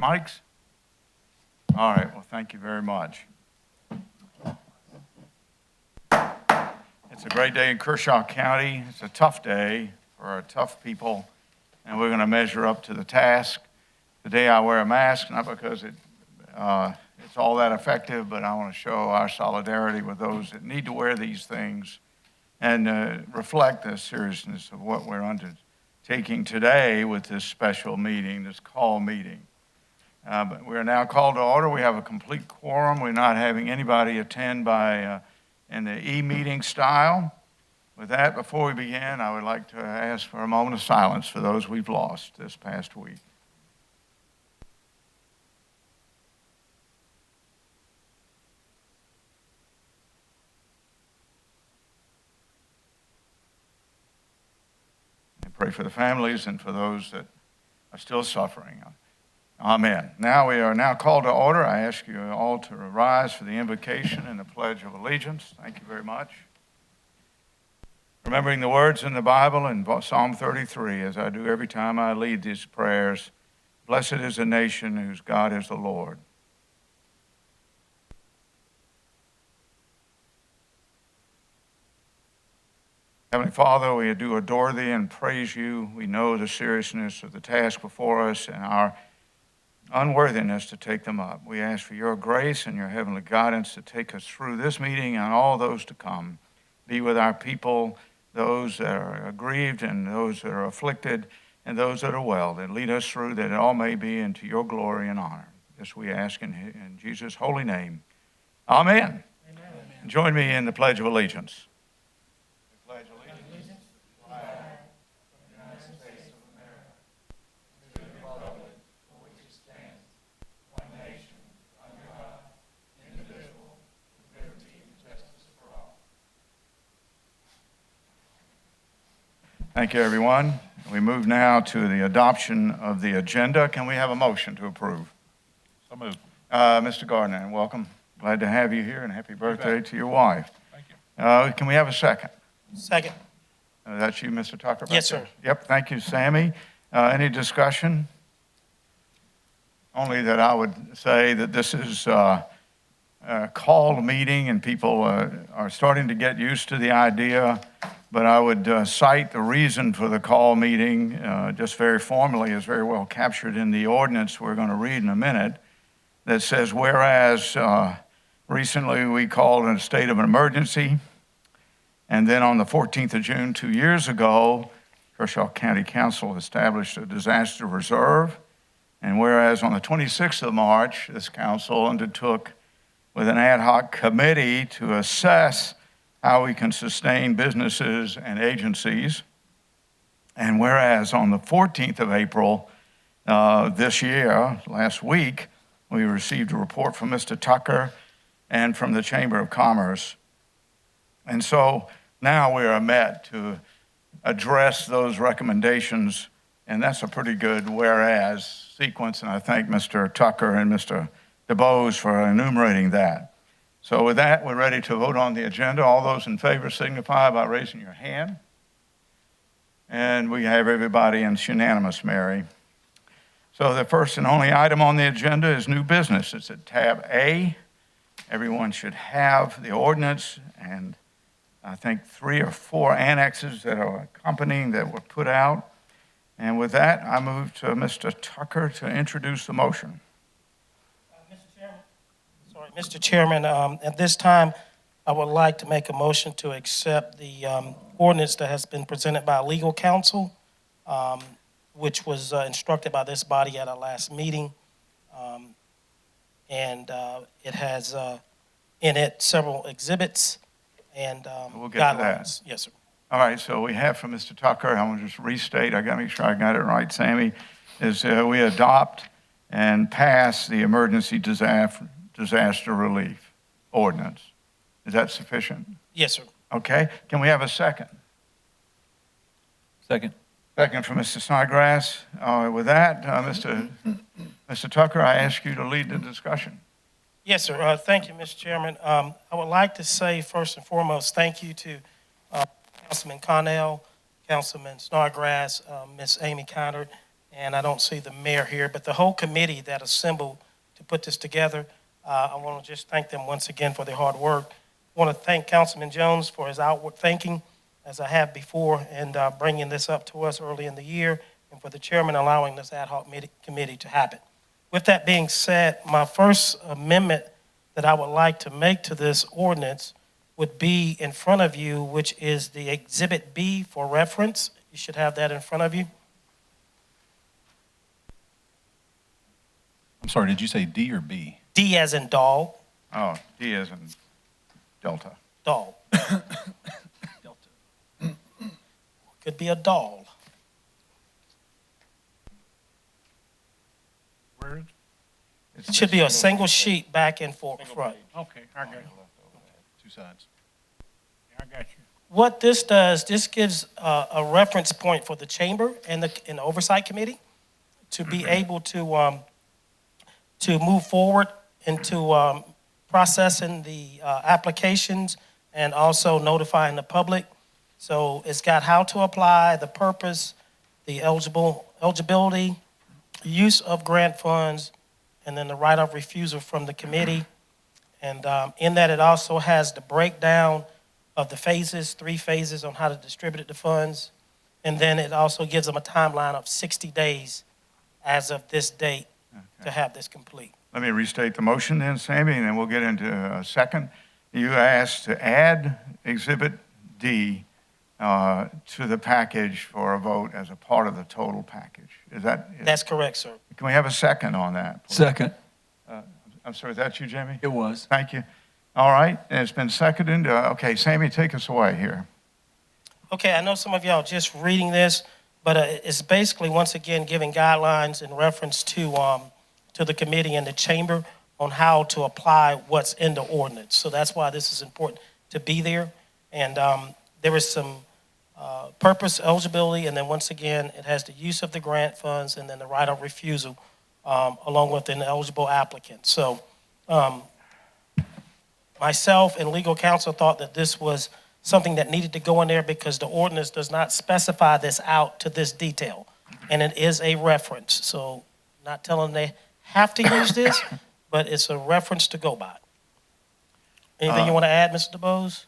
mics? All right, well, thank you very much. It's a great day in Kershaw County. It's a tough day for our tough people, and we're going to measure up to the task. Today I wear a mask, not because it's all that effective, but I want to show our solidarity with those that need to wear these things and reflect the seriousness of what we're undertaking today with this special meeting, this call meeting. But we are now called to order. We have a complete quorum. We're not having anybody attend by in the e-meeting style. With that, before we begin, I would like to ask for a moment of silence for those we've lost this past week. And pray for the families and for those that are still suffering. Amen. Now we are now called to order. I ask you all to rise for the invocation and the Pledge of Allegiance. Thank you very much. Remembering the words in the Bible in Psalm 33, as I do every time I lead these prayers, blessed is the nation whose God is the Lord. Heavenly Father, we do adore Thee and praise You. We know the seriousness of the task before us and our unworthiness to take them up. We ask for Your grace and Your heavenly guidance to take us through this meeting and all those to come. Be with our people, those that are aggrieved and those that are afflicted and those that are well, that lead us through, that it all may be into Your glory and honor. This we ask in Jesus' holy name. Amen. Amen. Join me in the Pledge of Allegiance. I pledge allegiance to the flag of the United States of America, to the republic for which it stands, one nation, under God, indivisible, with liberty and justice for all. Thank you, everyone. We move now to the adoption of the agenda. Can we have a motion to approve? So moved. Mr. Gardner, welcome. Glad to have you here, and happy birthday to your wife. Thank you. Can we have a second? Second. That's you, Mr. Tucker? Yes, sir. Yep, thank you, Sammy. Any discussion? Only that I would say that this is a called meeting, and people are starting to get used to the idea, but I would cite the reason for the call meeting, just very formally, is very well captured in the ordinance we're going to read in a minute, that says, whereas recently we called in a state of emergency, and then on the 14th of June 2 years ago, Kershaw County Council established a disaster reserve. And whereas on the 26th of March, this council undertook with an ad hoc committee to assess how we can sustain businesses and agencies. And whereas on the 14th of April this year, last week, we received a report from Mr. Tucker and from the Chamber of Commerce. And so now we are met to address those recommendations, and that's a pretty good whereas sequence, and I thank Mr. Tucker and Mr. DeBose for enumerating that. So with that, we're ready to vote on the agenda. All those in favor signify by raising your hand. And we have everybody in unanimous, Mary. So the first and only item on the agenda is new business. It's at tab A. Everyone should have the ordinance and I think 3 or 4 annexes that are accompanying that were put out. And with that, I move to Mr. Tucker to introduce the motion. Mr. Chairman, at this time, I would like to make a motion to accept the ordinance that has been presented by legal counsel, which was instructed by this body at our last meeting. It has in it several exhibits and we'll get guidelines. to that. Yes, sir. All right, so we have from Mr. Tucker, I want to just restate, I got to make sure I got it right, Sammy, is we adopt and pass the emergency disaster relief ordinance. Is that sufficient? Yes, sir. Okay, can we have a second? Second. Second from Mr. Snodgrass. With that, Mr. Tucker, I ask you to lead the discussion. Yes, sir. Thank you, Mr. Chairman. I would like to say first and foremost, thank you to Councilman Connell, Councilman Snodgrass, Ms. Amy Connor, and I don't see the mayor here, but the whole committee that assembled to put this together. I want to just thank them once again for their hard work. I want to thank Councilman Jones for his outward thinking, as I have before, and bringing this up to us early in the year, and for the chairman allowing this ad hoc committee to happen. With that being said, my first amendment that I would like to make to this ordinance would be in front of you, which is the Exhibit B for reference. You should have that in front of you. I'm sorry, did you say D or B? D as in dog, Oh, D as in Delta. dog. Could be a doll. Where is It should be a single sheet back and front. Okay, I got you. Two sides. Yeah, I got you. What this does, this gives a reference point for the chamber and the oversight committee to be able to move forward into processing the applications and also notifying the public. So it's got how to apply, the purpose, the eligibility, use of grant funds, and then the right of refusal from the committee. And in that, it also has the breakdown of the phases, 3 phases on how to distribute the funds. And then it also gives them a timeline of 60 days as of this date to have this complete. Let me restate the motion then, Sammy, and then we'll get into a second. You asked to add Exhibit D to the package for a vote as a part of the total package. That's correct, sir. Can we have a second on that, please? Second. I'm sorry, is that you, Jamie? It was. Thank you. All right, and it's been seconded. Okay, Sammy, take us away here. Okay, I know some of y'all just reading this, but it's basically, once again, giving guidelines in reference to the committee and the chamber on how to apply what's in the ordinance. So that's why this is important to be there. And there is some purpose, eligibility, and then once again, it has the use of the grant funds and then the right of refusal along with an eligible applicant. So myself and legal counsel thought that this was something that needed to go in there because the ordinance does not specify this out to this detail. And it is a reference. So not telling them they have to use this, but it's a reference to go by. Anything you want to add, Mr. DeBose?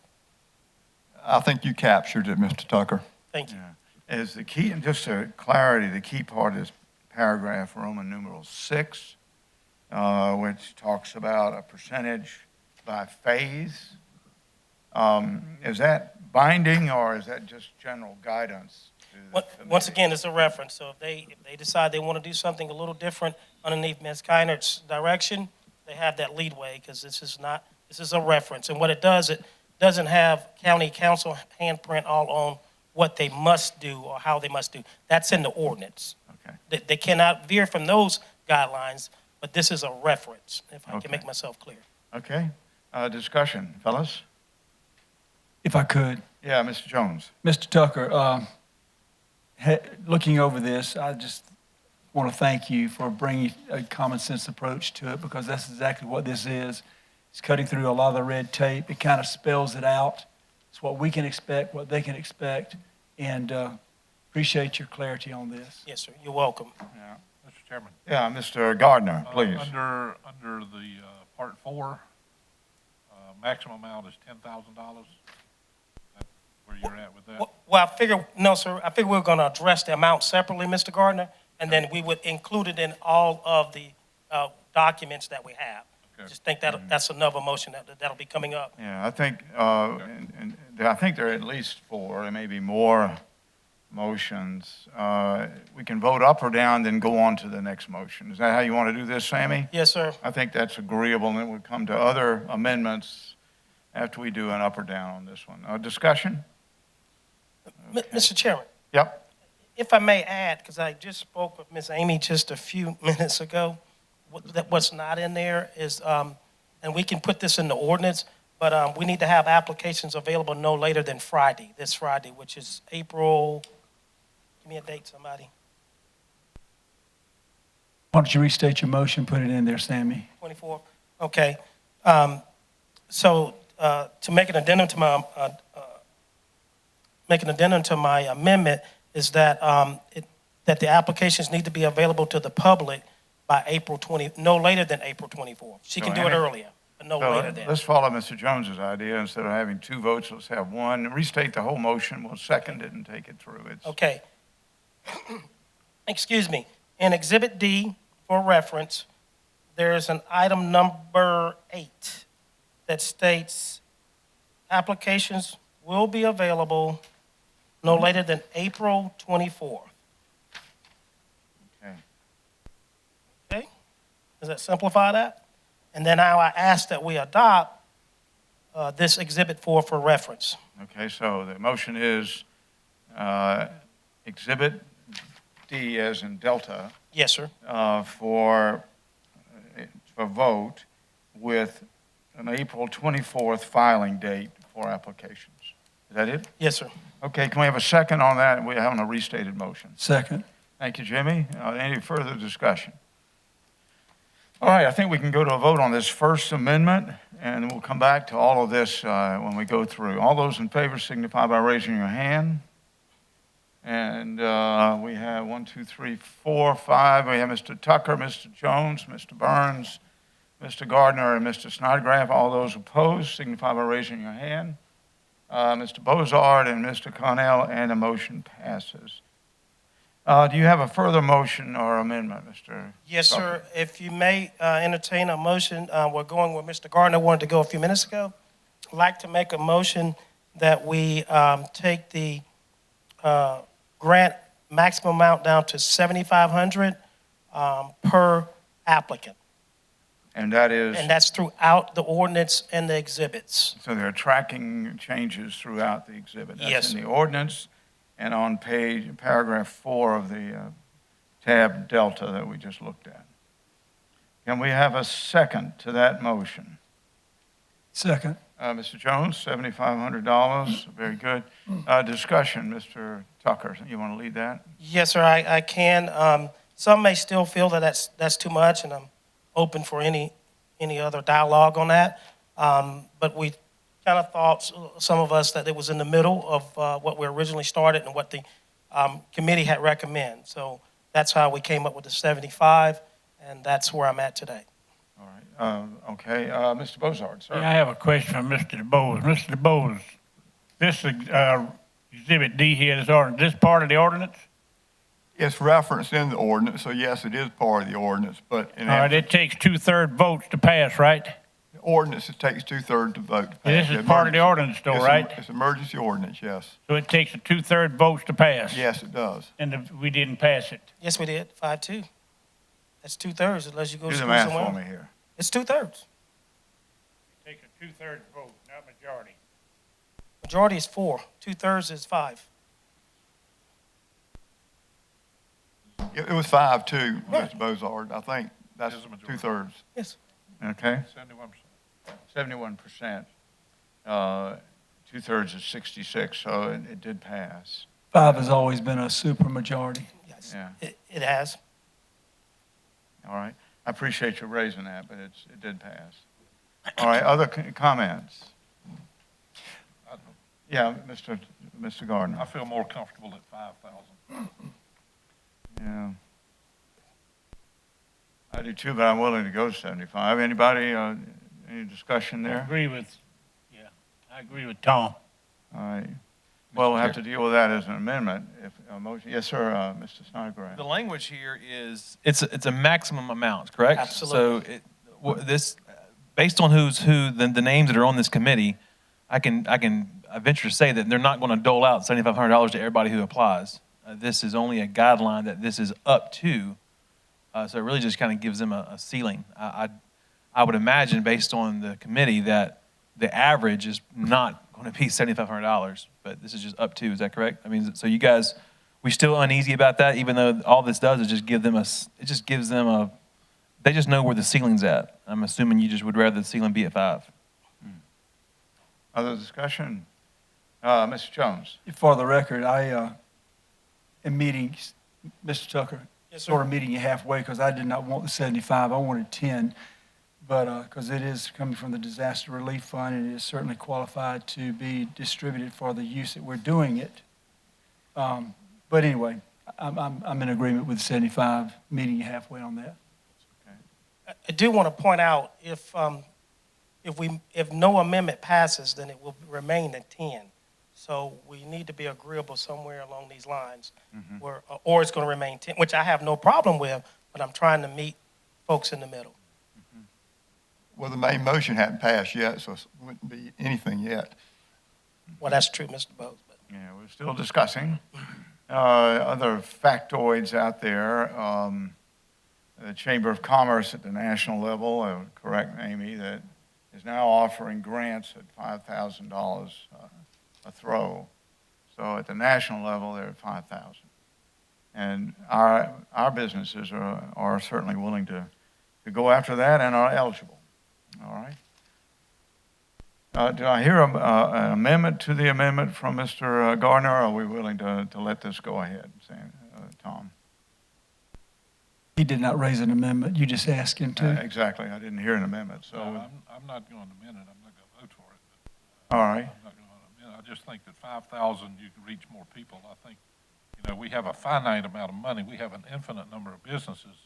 I think you captured it, Mr. Tucker. Thank you. Yeah. Is the key, and just for clarity, the key part is paragraph Roman numeral 6, which talks about a percentage by phase. Is that binding or is that just general guidance? Once again, it's a reference. So if they decide they want to do something a little different underneath Ms. Keinert's direction, they have that leadway because this is a reference. And what it doesn't have county council handprint all on what they must do or how they must do. That's in the ordinance. Okay. They cannot veer from those guidelines, but this is a reference, if I can make myself clear. Okay. Discussion, fellas? If I could, Yeah, Mr. Jones. Mr. Tucker, looking over this, I just want to thank you for bringing a common sense approach to it because that's exactly what this is. It's cutting through a lot of the red tape. It kind of spells it out. It's what we can expect, what they can expect, and appreciate your clarity on this. Yes, sir. You're welcome. Yeah, Mr. Chairman. Yeah, Mr. Gardner, please. Under the Part 4, maximum amount is $10,000. That's where you're at with that? Well, no, sir. I figure we're going to address the amount separately, Mr. Gardner, and then we would include it in all of the documents that we have. Okay. Just think that that's another motion that'll be coming up. Yeah, I think, and I think there are at least 4, there may be more motions. We can vote up or down, then go on to the next motion. Is that how you want to do this, Sammy? Yes, sir. I think that's agreeable, and then we'll come to other amendments after we do an up or down on this one. Discussion? Mr. Chairman, Yep. if I may add, because I just spoke with Ms. Amy just a few minutes ago, what's not in there is, and we can put this in the ordinance, but we need to have applications available no later than Friday, this Friday, which is April, give me a date, somebody. Why don't you restate your motion, put it in there, Sammy? 24? Okay. So to make an addendum to my amendment is that that the applications need to be available to the public by no later than April 24th. She can do it earlier, but no later than. Let's follow Mr. Jones's idea. Instead of having two votes, let's have one. Restate the whole motion. We'll second it and take it through. Okay. Excuse me. In Exhibit D, for reference, there's an item number 8 that states applications will be available no later than April 24th. Okay. Okay? Does that simplify that? And then now I ask that we adopt this Exhibit 4 for reference. Okay, so the motion is Exhibit D as in Delta Yes, sir. for vote with an April 24th filing date for applications. Is that it? Yes, sir. Okay, can we have a second on that? We're having a restated motion. Second. Thank you, Jimmy. Any further discussion? All right, I think we can go to a vote on this first amendment, and we'll come back to all of this when we go through. All those in favor signify by raising your hand. And we have 1, 2, 3, 4, 5. We have Mr. Tucker, Mr. Jones, Mr. Burns, Mr. Gardner, and Mr. Snodgrass. All those opposed signify by raising your hand. Mr. Bozard and Mr. Connell, and the motion passes. Do you have a further motion or amendment, Mr. Yes, Tucker? sir. If you may entertain a motion, we're going where Mr. Gardner wanted to go a few minutes ago. I'd like to make a motion that we take the grant maximum amount down to $7,500 per applicant. And that is, And that's throughout the ordinance and the exhibits. so there are tracking changes throughout the exhibit. Yes, That's in sir. the ordinance and on paragraph 4 of the tab Delta that we just looked at. Can we have a second to that motion? Second. Mr. Jones, $7,500, very good. Discussion, Mr. Tucker, you want to lead that? Yes, sir, I can. Some may still feel that that's too much, and I'm open for any other dialogue on that. But we kind of thought, some of us, that it was in the middle of what we originally started and what the committee had recommended. So that's how we came up with the 75, and that's where I'm at today. All right, okay, Mr. Bozard, sir. Yeah, I have a question for Mr. DeBose. Mr. DeBose, this Exhibit D here, this part of the ordinance? It's referenced in the ordinance, so yes, it is part of the ordinance, but in All right, the it takes 2/3 votes to pass, right? ordinance, it takes 2/3 to vote to pass. This is part of the ordinance though, right? It's emergency ordinance, yes. So it takes a 2/3 votes to pass? Yes, it does. And we didn't pass it? Yes, we did, 5-2. That's 2/3 unless you go Do to the school math somewhere. for me here. It's 2/3. It takes a 2/3 vote, not majority. Majority is 4, 2/3 is 5. It was 5-2, Right. Mr. Bozard. I think that's It is a majority. 2/3. Yes. Okay, 71%. 71%. 2/3 is 66, so it did pass. 5 has always been a supermajority. Yes. Yeah. It has. All right, I appreciate you raising that, but it did pass. All right, other comments? Yeah, Mr. Gardner. I feel more comfortable at 5,000. Yeah. I do too, but I'm willing to go 75. Anybody, any discussion I there? agree with Tom. All right. Well, we'll have to deal with that as an amendment if a motion. Yes, sir, Mr. Snodgrass. The language here is, it's a maximum amount, correct? Absolutely. So this, based on who's who, the names that are on this committee, I venture to say that they're not going to dole out $7,500 to everybody who applies. This is only a guideline that this is up to. So it really just kind of gives them a ceiling. I would imagine, based on the committee, that the average is not going to be $7,500, but this is just up to. Is that correct? I mean, so you guys, we still uneasy about that, even though all this does is just give them they just know where the ceiling's at. I'm assuming you just would rather the ceiling be at 5. Other discussion? Mr. Jones? For the record, I am meeting, Mr. Tucker, Yes, sort sir. of meeting you halfway because I did not want the 75. I wanted 10. But because it is coming from the Disaster Relief Fund, and it is certainly qualified to be distributed for the use that we're doing it. But anyway, I'm in agreement with 75, meeting you halfway on that. I do want to point out, if no amendment passes, then it will remain at 10. So we need to be agreeable somewhere along these lines, where, or it's going to remain 10, which I have no problem with, but I'm trying to meet folks in the middle. Well, the main motion hadn't passed yet, so it wouldn't be anything yet. Well, that's true, Mr. Bose. But Yeah, we're still discussing. Other factoids out there, the Chamber of Commerce at the national level, correct, Amy, that is now offering grants at $5,000 a throw. So at the national level, they're at 5,000. And our businesses are certainly willing to go after that and are eligible. All right. Do I hear an amendment to the amendment from Mr. Gardner? Or are we willing to let this go ahead, Tom? He did not raise an amendment. You just asked him to. Exactly. I didn't hear an amendment. So, I'm not going to amend it. I'm not going to vote for it. But, all right. I'm not going to amend it. I just think that 5,000, you can reach more people. I think, we have a finite amount of money. We have an infinite number of businesses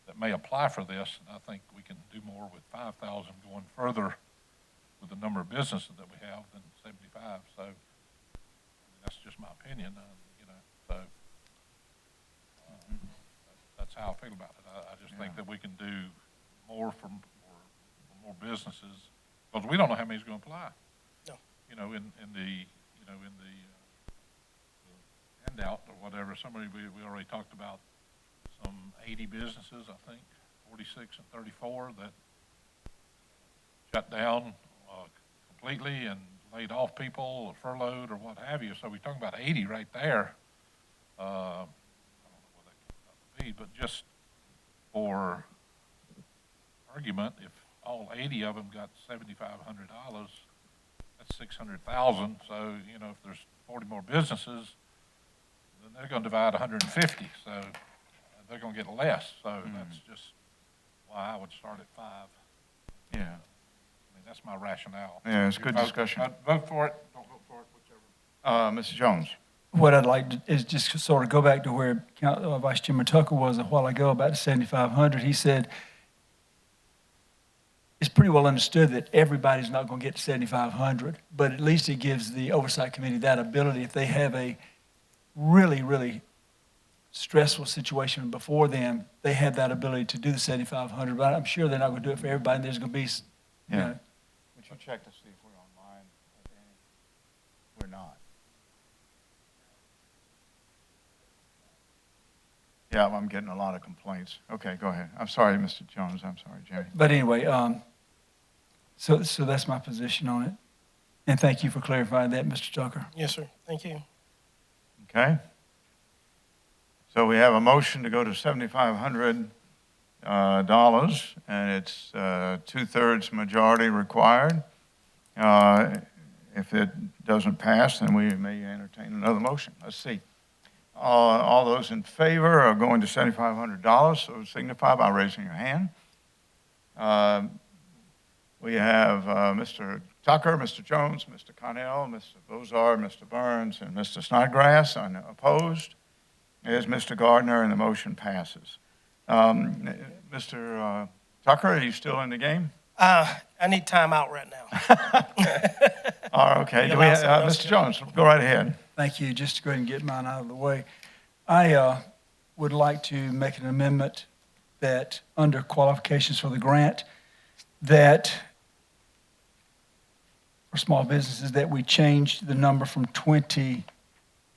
that may apply for this, and I think we can do more with 5,000 going further with the number of businesses that we have than 75. So that's just my opinion, so that's how I feel about it. I just think that we can do more for more businesses, because we don't know how many's going to apply. No. In the handout or whatever, we already talked about some 80 businesses, I think, 46 and 34 that shut down completely and laid off people or furloughed or what have you. So we're talking about 80 right there. I don't know what that comes out to be, but just for argument, if all 80 of them got $7,500, that's 600,000. So, if there's 40 more businesses, then they're going to divide 150. So they're going to get less. So that's just why I would start at 5. Yeah. I mean, that's my rationale. Yeah, it's good discussion. Vote for it, don't vote for it, whichever. Mr. Jones. What I'd like to is just sort of go back to where Vice Chairman Tucker was a while ago about the 7,500. He said it's pretty well understood that everybody's not going to get to 7,500, but at least it gives the Oversight Committee that ability if they have a really, really stressful situation before them, they have that ability to do the 7,500, but I'm sure they're not going to do it for everybody, and there's going to be, Yeah. Would you check to see if we're online, Danny? We're not. Yeah, I'm getting a lot of complaints. Okay, go ahead. I'm sorry, Mr. Jones. I'm sorry, Jamie. But anyway, so that's my position on it. And thank you for clarifying that, Mr. Tucker. yes, sir. Thank you. Okay. So we have a motion to go to $7,500, and it's 2/3 majority required. If it doesn't pass, then we may entertain another motion. Let's see. All those in favor of going to $7,500, so signify by raising your hand. We have Mr. Tucker, Mr. Jones, Mr. Connell, Mr. Bozard, Mr. Burns, and Mr. Snodgrass unopposed. Is Mr. Gardner, and the motion passes. Mr. Tucker, are you still in the game? I need time out right now. All right, okay. Do we have, Mr. Jones, go right ahead. Thank you. Just to go ahead and get mine out of the way. I would like to make an amendment that under qualifications for the grant, that for small businesses, that we change the number from 20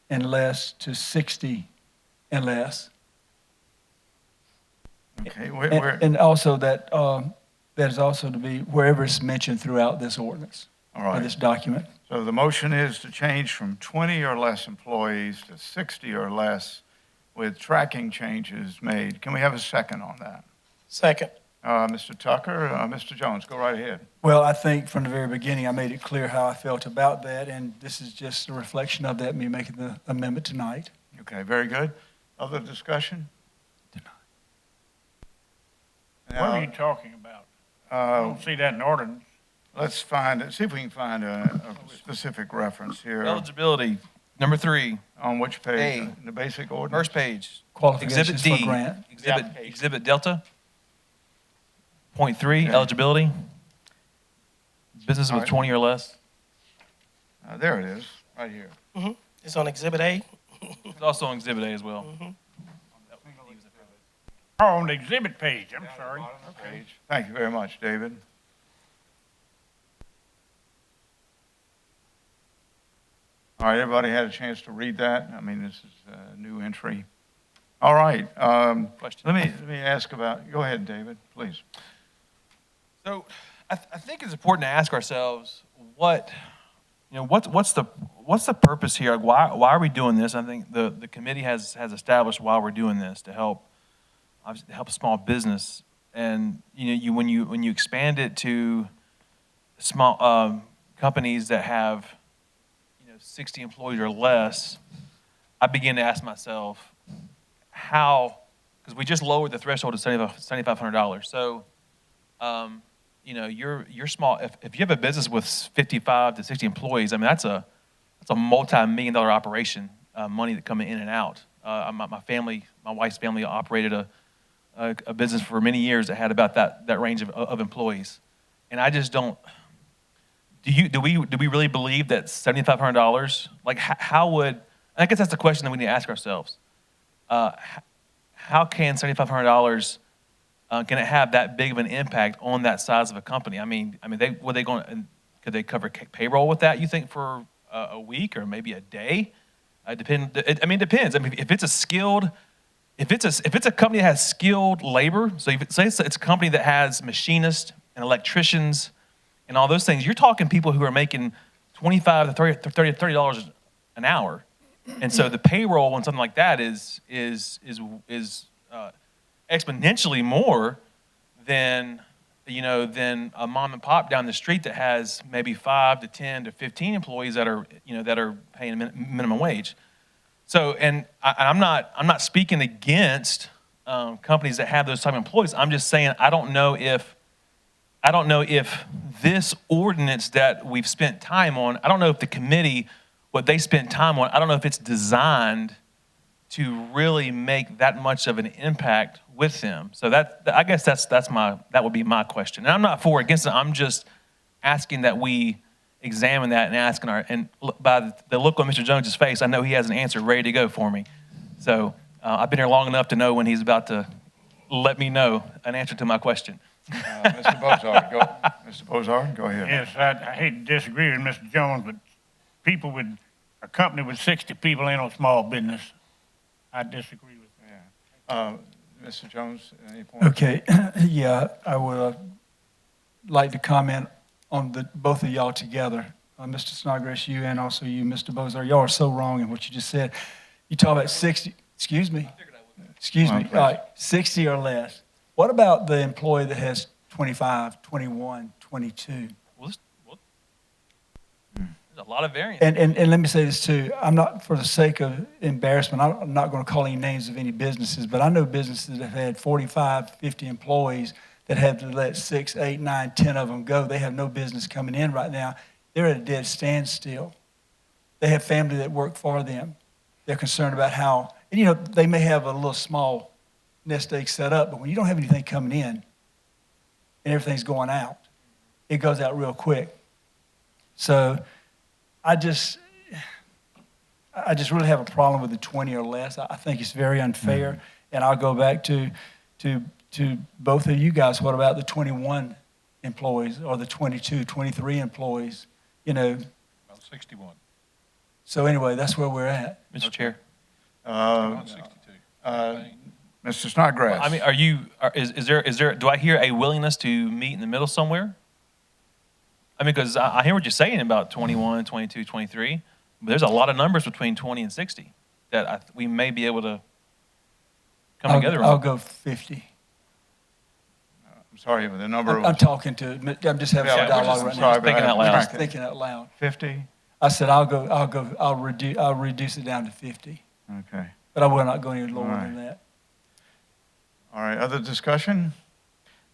and less to 60 and less. Okay, And also that, that is also to be wherever it's mentioned throughout this ordinance, all or right. this document. So the motion is to change from 20 or less employees to 60 or less with tracking changes made. Can we have a second on that? Second. Mr. Tucker, Mr. Jones, go right ahead. Well, I think from the very beginning, I made it clear how I felt about that, and this is just a reflection of that, me making the amendment tonight. Okay, very good. Other discussion? What are you talking about? I don't see that in ordinance. Let's see if we can find a specific reference here. Eligibility Number 3, On which page? A. The basic ordinance? first page. Qualifications Exhibit for D. grant. Exhibit Delta. Point 3, Okay. eligibility. Business All with right. 20 or less. There it is, right here. It's on Exhibit A. It's also on Exhibit A as well. Oh, on the exhibit page, I'm sorry. Page. Thank you very much, David. All right, everybody had a chance to read that? I mean, this is a new entry. All right, Question. let me ask about, go ahead, David, please. So I think it's important to ask ourselves what's the purpose here? Why are we doing this? I think the committee has established why we're doing this to help small business, and when you expand it to small companies that have 60 employees or less, I begin to ask myself how, because we just lowered the threshold to $7,500. So you're small. If you have a business with 55 to 60 employees, I mean that's a multi-million-dollar operation, money that coming in and out. My wife's family operated a business for many years that had about that range of employees, and I just don't. Do we really believe that $7,500? Like how would? I guess that's the question that we need to ask ourselves. How can $7,500? Can it have that big of an impact on that size of a company? I mean, could they cover payroll with that? You think for a week or maybe a day? It depends. I mean, if it's a company that has skilled labor, so if it's a company that has machinists and electricians and all those things, you're talking people who are making $25 to $30 an hour, and so the payroll on something like that is exponentially more than a mom and pop down the street that has maybe 5 to 10 to 15 employees that are paying minimum wage. So, and I'm not speaking against companies that have those type of employees. I'm just saying I don't know if this ordinance that we've spent time on, I don't know if the committee, what they spent time on, I don't know if it's designed to really make that much of an impact with them. So I guess that would be my question. And I'm not for or against it. I'm just asking that we examine that and by the look on Mr. Jones's face, I know he has an answer ready to go for me. So I've been here long enough to know when he's about to let me know an answer to my question. Mr. Bozard, go ahead. Yes, I hate to disagree with Mr. Jones, but a company with 60 people ain't no small business. I disagree with that. Mr. Jones, any point? Okay, yeah, I would like to comment on both of y'all together. Mr. Snodgrass, you and also you, Mr. Bozar, y'all are so wrong in what you just said. You talk about 60, excuse me, all right, 60 or less. What about the employee that has 25, 21, 22? Well, there's a lot of variance. And let me say this too. I'm not, for the sake of embarrassment, I'm not going to call any names of any businesses, but I know businesses that have had 45, 50 employees that have to let 6, 8, 9, 10 of them go. They have no business coming in right now. They're at a dead standstill. They have family that work for them. They're concerned about how, and they may have a little small nest egg set up, but when you don't have anything coming in and everything's going out, it goes out real quick. So I just really have a problem with the 20 or less. I think it's very unfair. Mm-hmm. And I'll go back to both of you guys. What about the 21 employees or the 22, 23 employees? About 61. So anyway, that's where we're at. Mr. Chair. 62. Mr. Snodgrass. I mean, is there, do I hear a willingness to meet in the middle somewhere? I mean, because I hear what you're saying about 21, 22, 23, but there's a lot of numbers between 20 and 60 that we may be able to come together on. I'll go 50. I'm sorry, but the number I'm just having a dialogue right now. Thinking out loud. Just thinking out loud. 50? I said I'll reduce it down to 50. Okay. But I will not go any lower than that. All right, other discussion?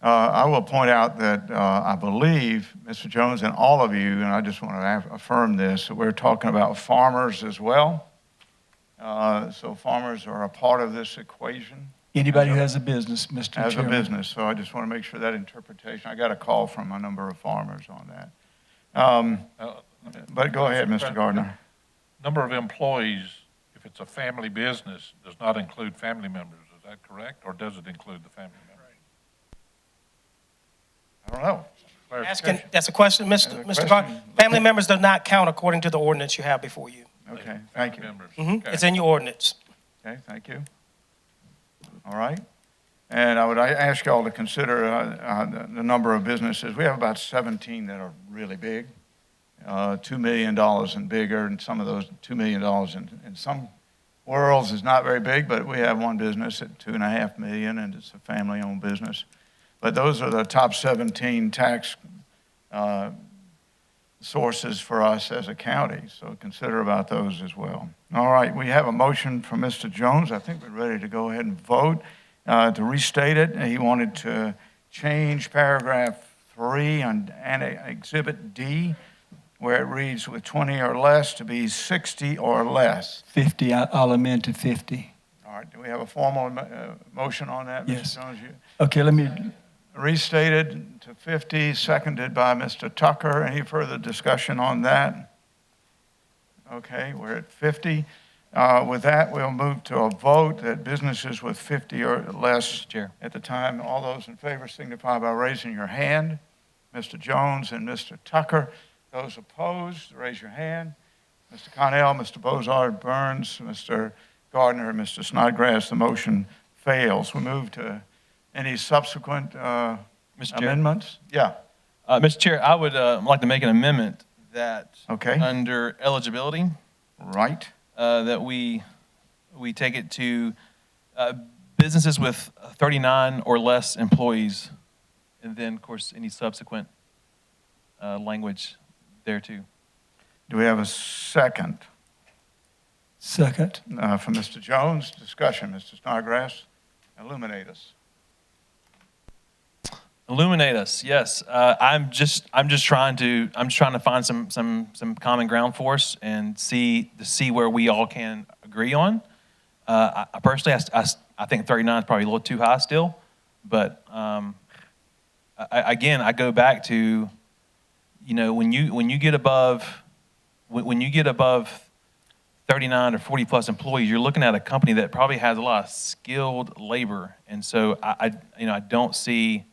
I will point out that I believe, Mr. Jones and all of you, and I just want to affirm this, that we're talking about farmers as well. So farmers are a part of this equation. Anybody who has a business, Mr. As a Chairman. business, so I just want to make sure that interpretation, I got a call from a number of farmers on that. But go ahead, Mr. Gardner. Number of employees, if it's a family business, does not include family members. Is that correct? Or does it include the family members? I don't know. Asking, that's a question, That's a Mr. question. Gardner. Family members do not count according to the ordinance you have before you. Okay, thank you. Members. Mhm. Okay. It's in your ordinance. Okay, thank you. All right. And I would ask y'all to consider the number of businesses. We have about 17 that are really big, $2 million and bigger, and some of those $2 million in some worlds is not very big, but we have one business at $2.5 million, and it's a family-owned business. But those are the top 17 tax sources for us as a county, so consider about those as well. All right, we have a motion from Mr. Jones. I think we're ready to go ahead and vote. To restate it, he wanted to change paragraph 3 on Exhibit D, where it reads with 20 or less to be 60 or less. 50, I'll amend to 50. All right, do we have a formal motion on that, Yes. Mr. Jones? Okay, let me, Restated to 50, seconded by Mr. Tucker. Any further discussion on that? Okay, we're at 50. With that, we'll move to a vote that businesses with 50 or less Chair. at the time. All those in favor signify by raising your hand. Mr. Jones and Mr. Tucker. Those opposed, raise your hand. Mr. Connell, Mr. Bozard, Burns, Mr. Gardner, and Mr. Snodgrass. The motion fails. We move to any subsequent Mr. Chair. amendments? Yeah, Mr. Chair, I would like to make an amendment that okay, under eligibility, right. that we take it to businesses with 39 or less employees, and then, of course, any subsequent language there too. Do we have a second second. from Mr. Jones? Discussion, Mr. Snodgrass, illuminate us. Illuminate us, yes. I'm just trying to find some common ground for us and see where we all can agree on. I personally, I think 39 is probably a little too high still, but I go back to, when you get above 39 or 40 plus employees, you're looking at a company that probably has a lot of skilled labor, and so I don't see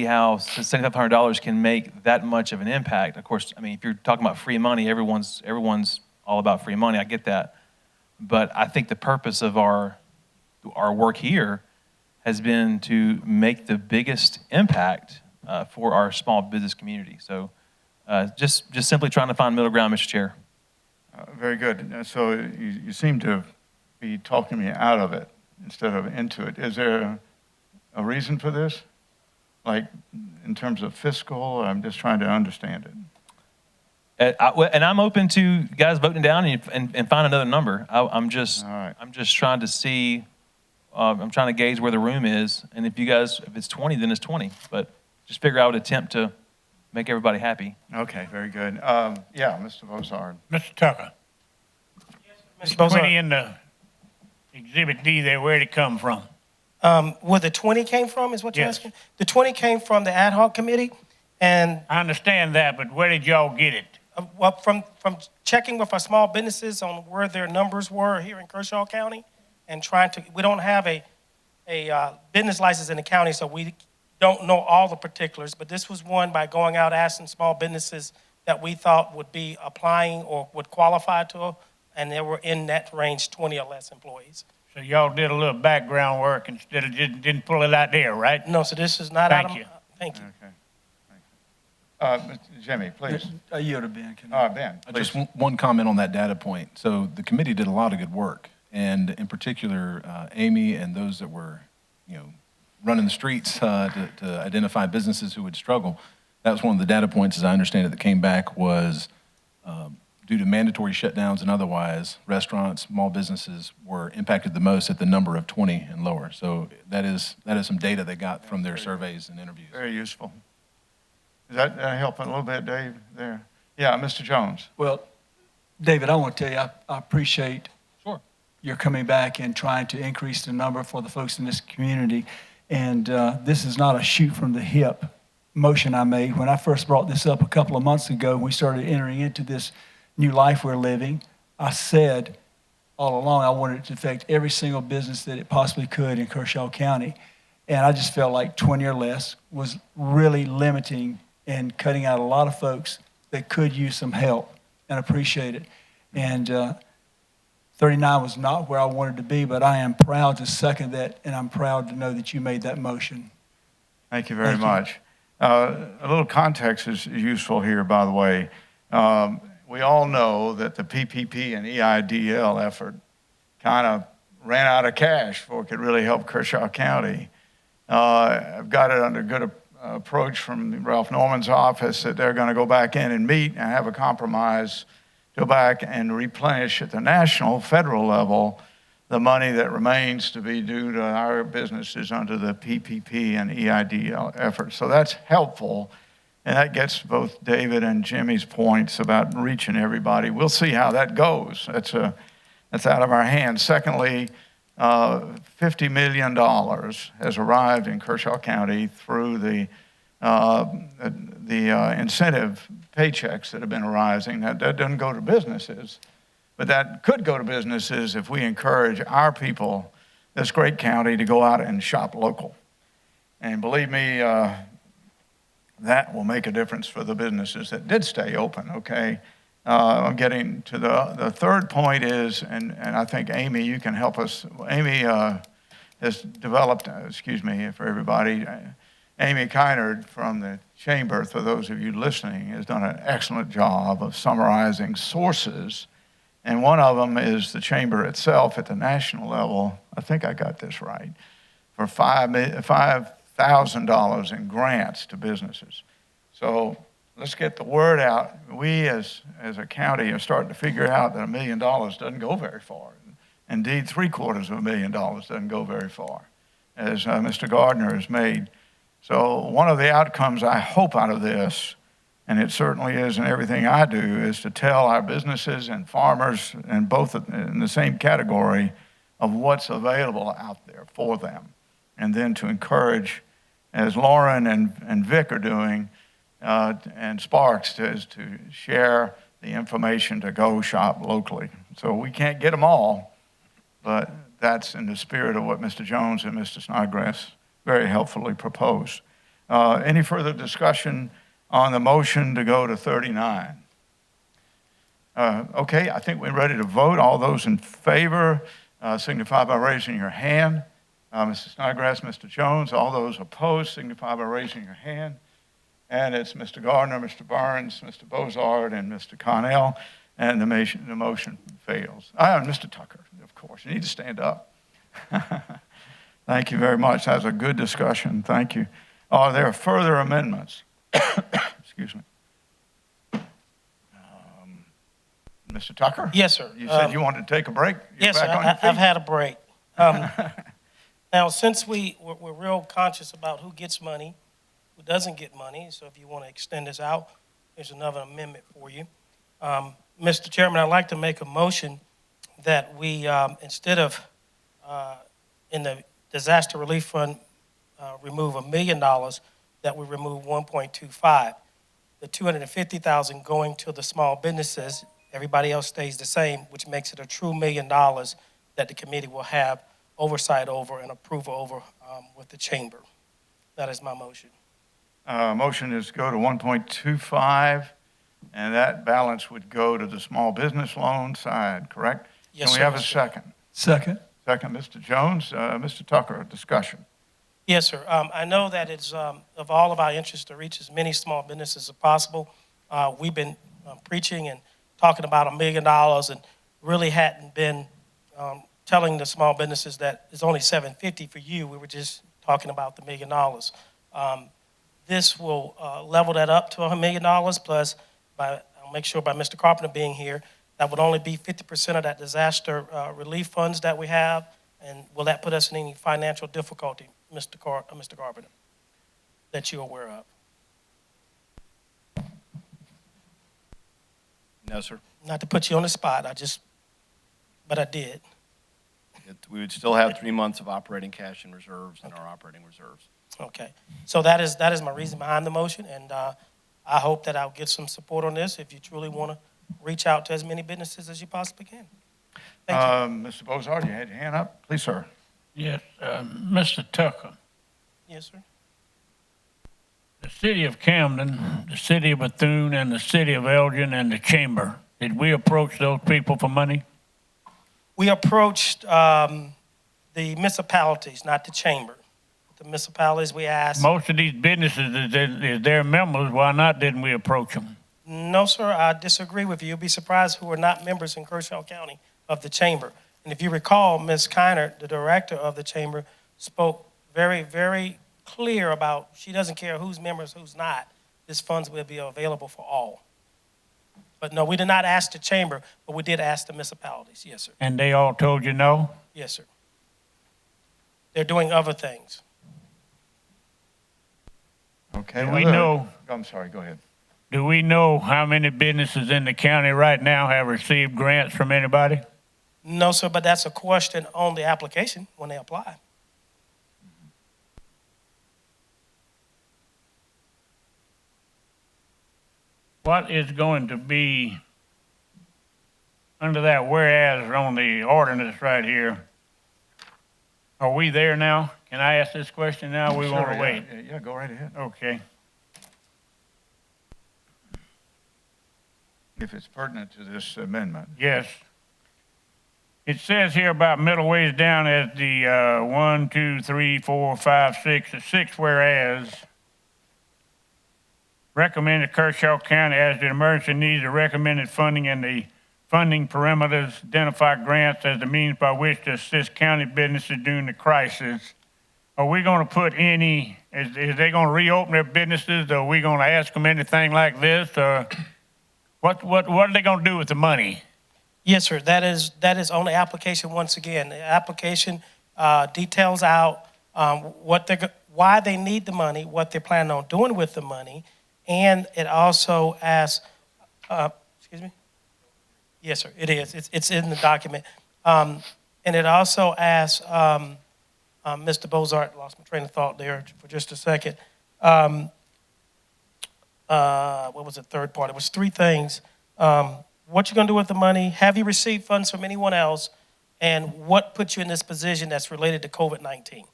how $7,500 can make that much of an impact. Of course, I mean, if you're talking about free money, everyone's all about free money. I get that. But I think the purpose of our work here has been to make the biggest impact for our small business community. So just simply trying to find middle ground, Mr. Chair. Very good. So you seem to be talking me out of it instead of into it. Is there a reason for this? Like, in terms of fiscal, I'm just trying to understand it. And I'm open to guys voting down and find another number. I'm just All right. trying to see. I'm trying to gauge where the room is, and if it's 20, then it's 20. But just figure I would attempt to make everybody happy. Okay, very good. Yeah, Mr. Bozard. Mr. Tucker, Mr. 20 Bozard, in the Exhibit D there, where'd it come from? where the 20 came from is what you're Yes. asking? The 20 came from the ad hoc committee, and I understand that, but where did y'all get it? well, from checking with our small businesses on where their numbers were here in Kershaw County, and we don't have a business license in the county, so we don't know all the particulars, but this was one by going out asking small businesses that we thought would be applying or would qualify to, and they were in that range, 20 or less employees. So y'all did a little background work instead of just didn't pull it out there, right? No, so this is not Thank out of. you. Thank you. Okay. Mr. Jimmy, please. I yield to Ben. Can I- Ben, Just please. one comment on that data point. So the committee did a lot of good work, and in particular, Amy and those that were, running the streets to identify businesses who would struggle. That was one of the data points, as I understand it, that came back was due to mandatory shutdowns and otherwise, restaurants, small businesses were impacted the most at the number of 20 and lower. So that is some data they got from their surveys and interviews. Very useful. Is that helping a little bit, Dave, there? Yeah, Mr. Jones. Well, David, I want to tell you, I appreciate Sure. your coming back and trying to increase the number for the folks in this community. And this is not a shoot from the hip motion I made. When I first brought this up a couple of months ago, we started entering into this new life we're living. I said all along I wanted it to affect every single business that it possibly could in Kershaw County. And I just felt like 20 or less was really limiting and cutting out a lot of folks that could use some help and appreciate it. And 39 was not where I wanted to be, but I am proud to second that, and I'm proud to know that you made that motion. Thank you very Thank you. much. A little context is useful here, by the way. We all know that the PPP and EIDL effort kind of ran out of cash before it could really help Kershaw County. I've got it under good approach from Ralph Norman's office that they're going to go back in and meet and have a compromise, go back and replenish at the national, federal level, the money that remains to be due to our businesses under the PPP and EIDL efforts. So that's helpful, and that gets both David and Jimmy's points about reaching everybody. We'll see how that goes. That's out of our hands. Secondly, $50 million has arrived in Kershaw County through the incentive paychecks that have been arising. That doesn't go to businesses, but that could go to businesses if we encourage our people, this great county, to go out and shop local. And believe me, that will make a difference for the businesses that did stay open, okay? I'm getting to the third point is, and I think Amy, you can help us. Amy has developed, excuse me for everybody, Amy Kynard from the Chamber, for those of you listening, has done an excellent job of summarizing sources. And one of them is the Chamber itself at the national level. I think I got this right, for $5,000 in grants to businesses. So let's get the word out. We as a county are starting to figure out that $1 million doesn't go very far. Indeed, $750,000 doesn't go very far, as Mr. Gardner has made. So one of the outcomes I hope out of this, and it certainly is in everything I do, is to tell our businesses and farmers, and both in the same category, of what's available out there for them. And then to encourage, as Lauren and Vic are doing, and Sparks is to share the information to go shop locally. So we can't get them all, but that's in the spirit of what Mr. Jones and Mr. Snodgrass very helpfully proposed. Any further discussion on the motion to go to 39? Okay, I think we're ready to vote. All those in favor signify by raising your hand. Mr. Snodgrass, Mr. Jones, all those opposed signify by raising your hand. And it's Mr. Gardner, Mr. Burns, Mr. Bozard, and Mr. Connell, and the motion fails. Mr. Tucker, of course. You need to stand up. Thank you very much. That was a good discussion. Thank you. Are there further amendments? Excuse me. Mr. Tucker? Yes, sir. You said you wanted to take a break? You're Yes, sir. back on your feet? I've had a break. Now, since we're real conscious about who gets money, who doesn't get money, so if you want to extend this out, there's another amendment for you. Mr. Chairman, I'd like to make a motion that we, instead of in the disaster relief fund, remove $1 million, that we remove 1.25. The 250,000 going to the small businesses, everybody else stays the same, which makes it a true $1 million that the committee will have oversight over and approval over with the chamber. That is my motion. Motion is to go to 1.25, and that balance would go to the small business loan side, correct? Yes, Can we sir, have a Mr. second? Second. Second, Mr. Jones. Mr. Tucker, discussion. Yes, sir. I know that it's of all of our interest to reach as many small businesses as possible. We've been preaching and talking about $1 million and really hadn't been telling the small businesses that it's only $750 for you. We were just talking about the $1 million. This will level that up to $1 million plus, by make sure by Mr. Carpenter being here, that would only be 50% of that disaster relief funds that we have. And will that put us in any financial difficulty, Mr. Carpenter, that you're aware of? No, sir. Not to put you on the spot, but I did. We would still have 3 months of operating cash and reserves in our operating reserves. Okay, so that is my reason behind the motion, and I hope that I'll get some support on this if you truly want to reach out to as many businesses as you possibly can. Thank you. Mr. Bozard, you had your hand up? Please, sir. Yes, Mr. Tucker, Yes, sir. the city of Camden, the city of Bethune, and the city of Elgin, and the chamber, did we approach those people for money? We approached the municipalities, not the chamber. The municipalities we asked. Most of these businesses is their members. Why not didn't we approach them? No, sir, I disagree with you. You'll be surprised who are not members in Kershaw County of the chamber. And if you recall, Ms. Kiner, the director of the chamber, spoke very, very clear about she doesn't care who's members, who's not. This funds will be available for all. But no, we did not ask the chamber, but we did ask the municipalities. Yes, sir. And they all told you no? Yes, sir. They're doing other things. Okay. Do we know? I'm sorry, go ahead. Do we know how many businesses in the county right now have received grants from anybody? No, sir, but that's a question on the application when they apply. What is going to be under that whereas on the ordinance right here? Are we there now? Can I ask this question now? We want Sure, to wait. Yeah, go right ahead. Okay. If it's pertinent to this amendment. Yes. It says here about middle ways down as the 1, 2, 3, 4, 5, 6, the 6 whereas recommended Kershaw County as the emergency needs the recommended funding and the funding parameters identify grants as the means by which to assist county businesses during the crisis. Are we going to put any, is they going to reopen their businesses? Are we going to ask them anything like this? Or what are they going to do with the money? Yes, sir. That is on the application once again. The application details out why they need the money, what they're planning on doing with the money, and it also asks, excuse me? Yes, sir, it is. It's in the document. And it also asks, Mr. Bozart, lost my train of thought there for just a second. What was the third part? It was 3 things. What you gonna do with the money? Have you received funds from anyone else? And what put you in this position that's related to COVID-19?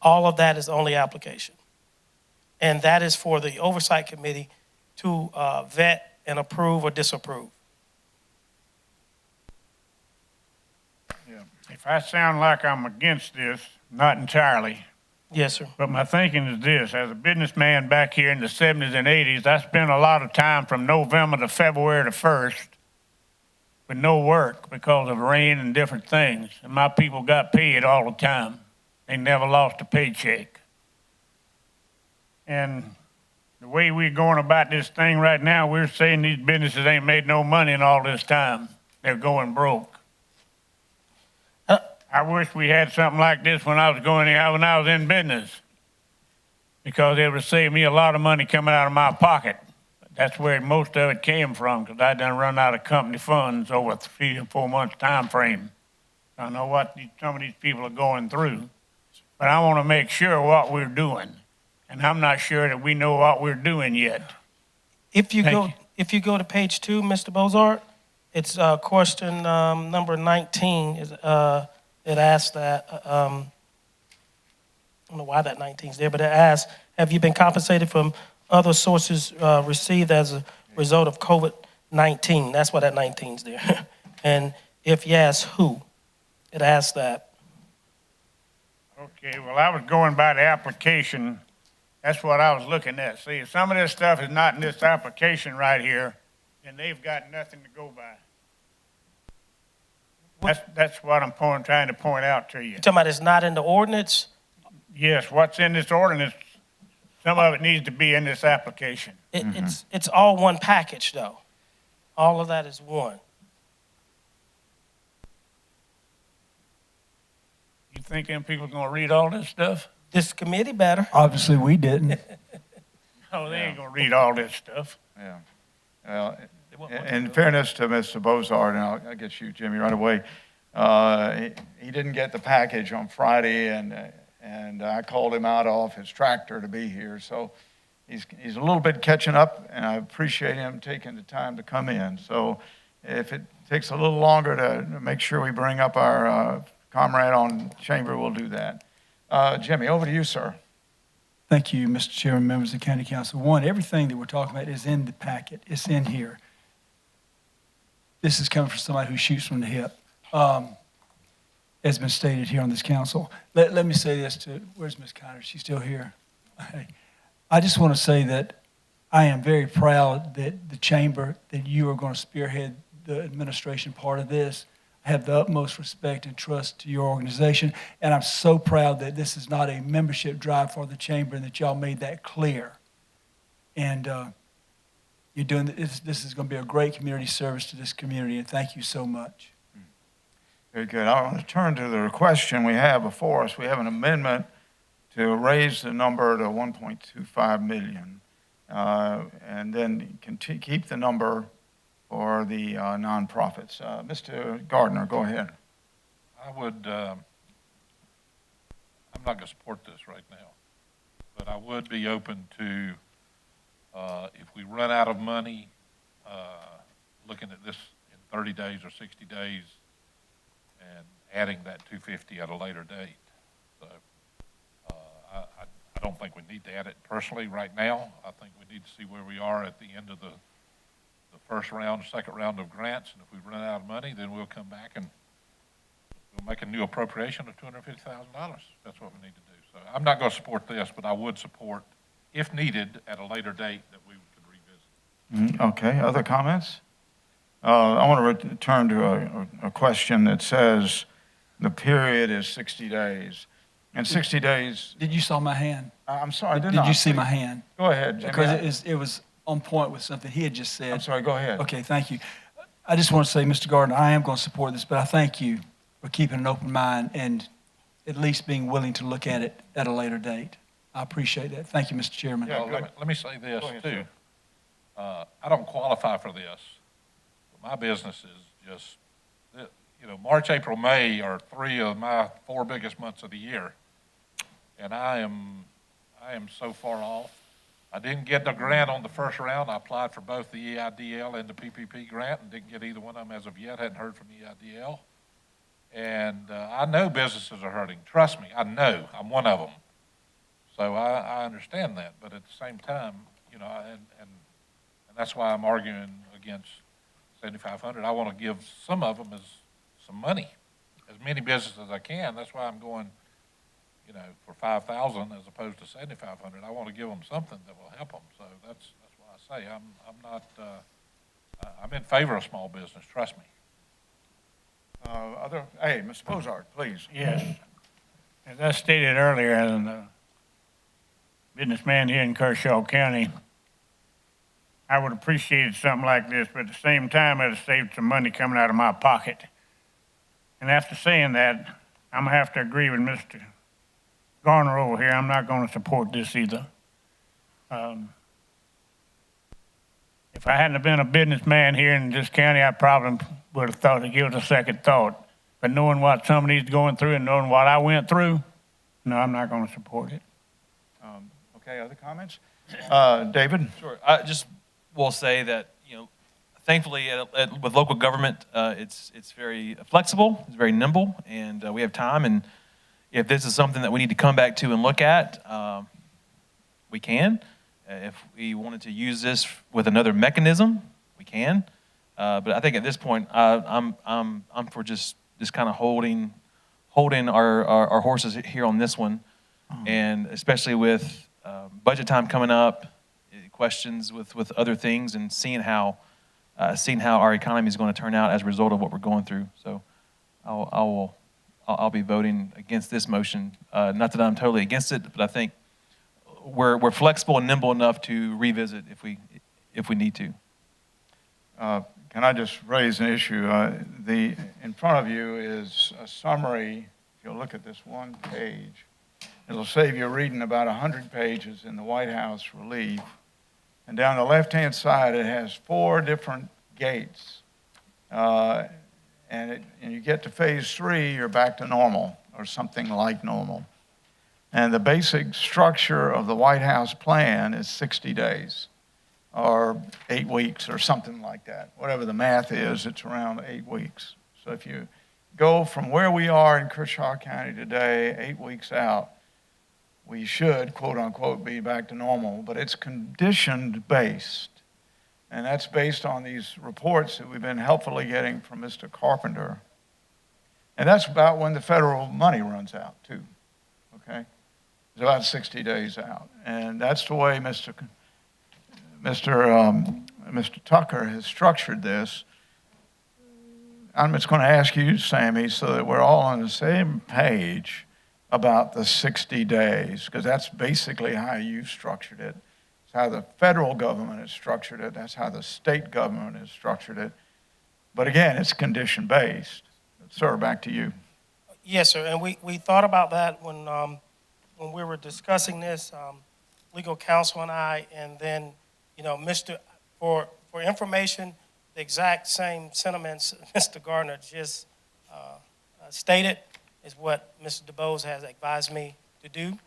All of that is on the application. And that is for the oversight committee to vet and approve or disapprove. Yeah. If I sound like I'm against this, not entirely. Yes, sir. But my thinking is this, as a businessman back here in the 70s and 80s, I spent a lot of time from November to February the 1st with no work because of rain and different things. And my people got paid all the time. They never lost a paycheck. And the way we're going about this thing right now, we're saying these businesses ain't made no money in all this time. They're going broke. I wish we had something like this when I was in business, because it would save me a lot of money coming out of my pocket. That's where most of it came from, because I done run out of company funds over a 3 or 4 months time frame. I know what some of these people are going through, but I want to make sure what we're doing, and I'm not sure that we know what we're doing yet. If you go to page 2, Mr. Bozart, it's question number 19. It asks that, I don't know why that 19 is there, but it asks, have you been compensated from other sources received as a result of COVID-19? That's why that 19 is there. And if yes, who? It asks that. Okay, well, I was going by the application. That's what I was looking at. See, if some of this stuff is not in this application right here, then they've got nothing to go by. That's what I'm trying to point out to you. You're talking about it's not in the ordinance? Yes, what's in this ordinance, some of it needs to be in this application. It's all one package, though. All of that is one. You think them people gonna read all this stuff? This committee better. Obviously, we didn't. No, they ain't gonna read all this stuff. Yeah. Well, They won't want to in do it. fairness to Mr. Bozard, and I'll get you, Jimmy, right away, he didn't get the package on Friday, and I called him out off his tractor to be here. So he's a little bit catching up, and I appreciate him taking the time to come in. So if it takes a little longer to make sure we bring up our comrade on chamber, we'll do that. Jimmy, over to you, sir. Thank you, Mr. Chairman, members of the County Council. One, everything that we're talking about is in the packet. It's in here. This is coming from somebody who shoots from the hip, has been stated here on this council. Let me say this to, where's Ms. Connor? She's still here. Hey, I just want to say that I am very proud that the chamber, that you are going to spearhead the administration part of this. I have the utmost respect and trust to your organization, and I'm so proud that this is not a membership drive for the chamber and that y'all made that clear. And you're doing this. This is going to be a great community service to this community, and thank you so much. Very good. I want to turn to the question we have before us. We have an amendment to raise the number to 1.25 million, and then keep the number for the nonprofits. Mr. Gardner, go ahead. I would, I'm not gonna support this right now, but I would be open to, if we run out of money, looking at this in 30 days or 60 days and adding that 250 at a later date. So, I don't think we need to add it personally right now. I think we need to see where we are at the end of the first round, second round of grants, and if we run out of money, then we'll come back and we'll make a new appropriation of $250,000. That's what we need to do. So I'm not going to support this, but I would support, if needed, at a later date that we could revisit. Okay, other comments? I want to return to a question that says the period is 60 days. And 60 days, Did you saw my hand? I'm sorry, I did Did not. you see my hand? Go ahead, Jimmy. Because it was on point with something he had just said. I'm sorry, go ahead. Okay, thank you. I just want to say, Mr. Gardner, I am going to support this, but I thank you for keeping an open mind and at least being willing to look at it at a later date. I appreciate that. Thank you, Mr. Chairman. Yeah, Let me say this Go ahead, too. sir. I don't qualify for this. But my business is just, March, April, May are 3 of my 4 biggest months of the year. And I am so far off. I didn't get the grant on the first round. I applied for both the EIDL and the PPP grant and didn't get either one of them as of yet. Hadn't heard from EIDL. And I know businesses are hurting. Trust me, I know. I'm one of them. So I understand that. But at the same time, and that's why I'm arguing against 7,500. I want to give some of them some money, as many businesses as I can. That's why I'm going, for 5,000 as opposed to 7,500. I want to give them something that will help them. So that's why I say I'm not. I'm in favor of small business. Trust me. Hey, Mr. Bozard, please. Yes. As I stated earlier, as a businessman here in Kershaw County, I would appreciate something like this, but at the same time, it'd save some money coming out of my pocket. And after saying that, I'm gonna have to agree with Mr. Garner over here. I'm not gonna support this either. If I hadn't have been a businessman here in this county, I probably would have thought to give it a second thought. But knowing what somebody's going through and knowing what I went through, no, I'm not gonna support it. Okay, other comments? David? Sure. I just will say that, thankfully with local government, it's very flexible, it's very nimble, and we have time. And if this is something that we need to come back to and look at, we can. If we wanted to use this with another mechanism, we can. But I think at this point, I'm for just kind of holding our horses here on this one, and especially with budget time coming up, questions with other things, and seeing how our economy is going to turn out as a result of what we're going through. So I'll be voting against this motion. Not that I'm totally against it, but I think we're flexible and nimble enough to revisit if we need to. can I just raise an issue? In front of you is a summary. If you'll look at this one page, it'll save you reading about 100 pages in the White House relief. And down the left-hand side, it has 4 different gates. And you get to phase 3, you're back to normal, or something like normal. And the basic structure of the White House plan is 60 days, or 8 weeks, or something like that. Whatever the math is, it's around 8 weeks. So if you go from where we are in Kershaw County today, 8 weeks out, we should, quote unquote, be back to normal, but it's conditioned based. And that's based on these reports that we've been helpfully getting from Mr. Carpenter. And that's about when the federal money runs out, too. Okay? It's about 60 days out. And that's the way Mr. Tucker has structured this. I'm just going to ask you, Sammy, so that we're all on the same page about the 60 days, because that's basically how you structured it. It's how the federal government has structured it. That's how the state government has structured it. But again, it's condition-based. Sir, back to you. Yes, sir, and we thought about that when we were discussing this, legal counsel and I, and then, for information, the exact same sentiments Mr. Gardner just stated is what Mr. DuBose has advised me to do,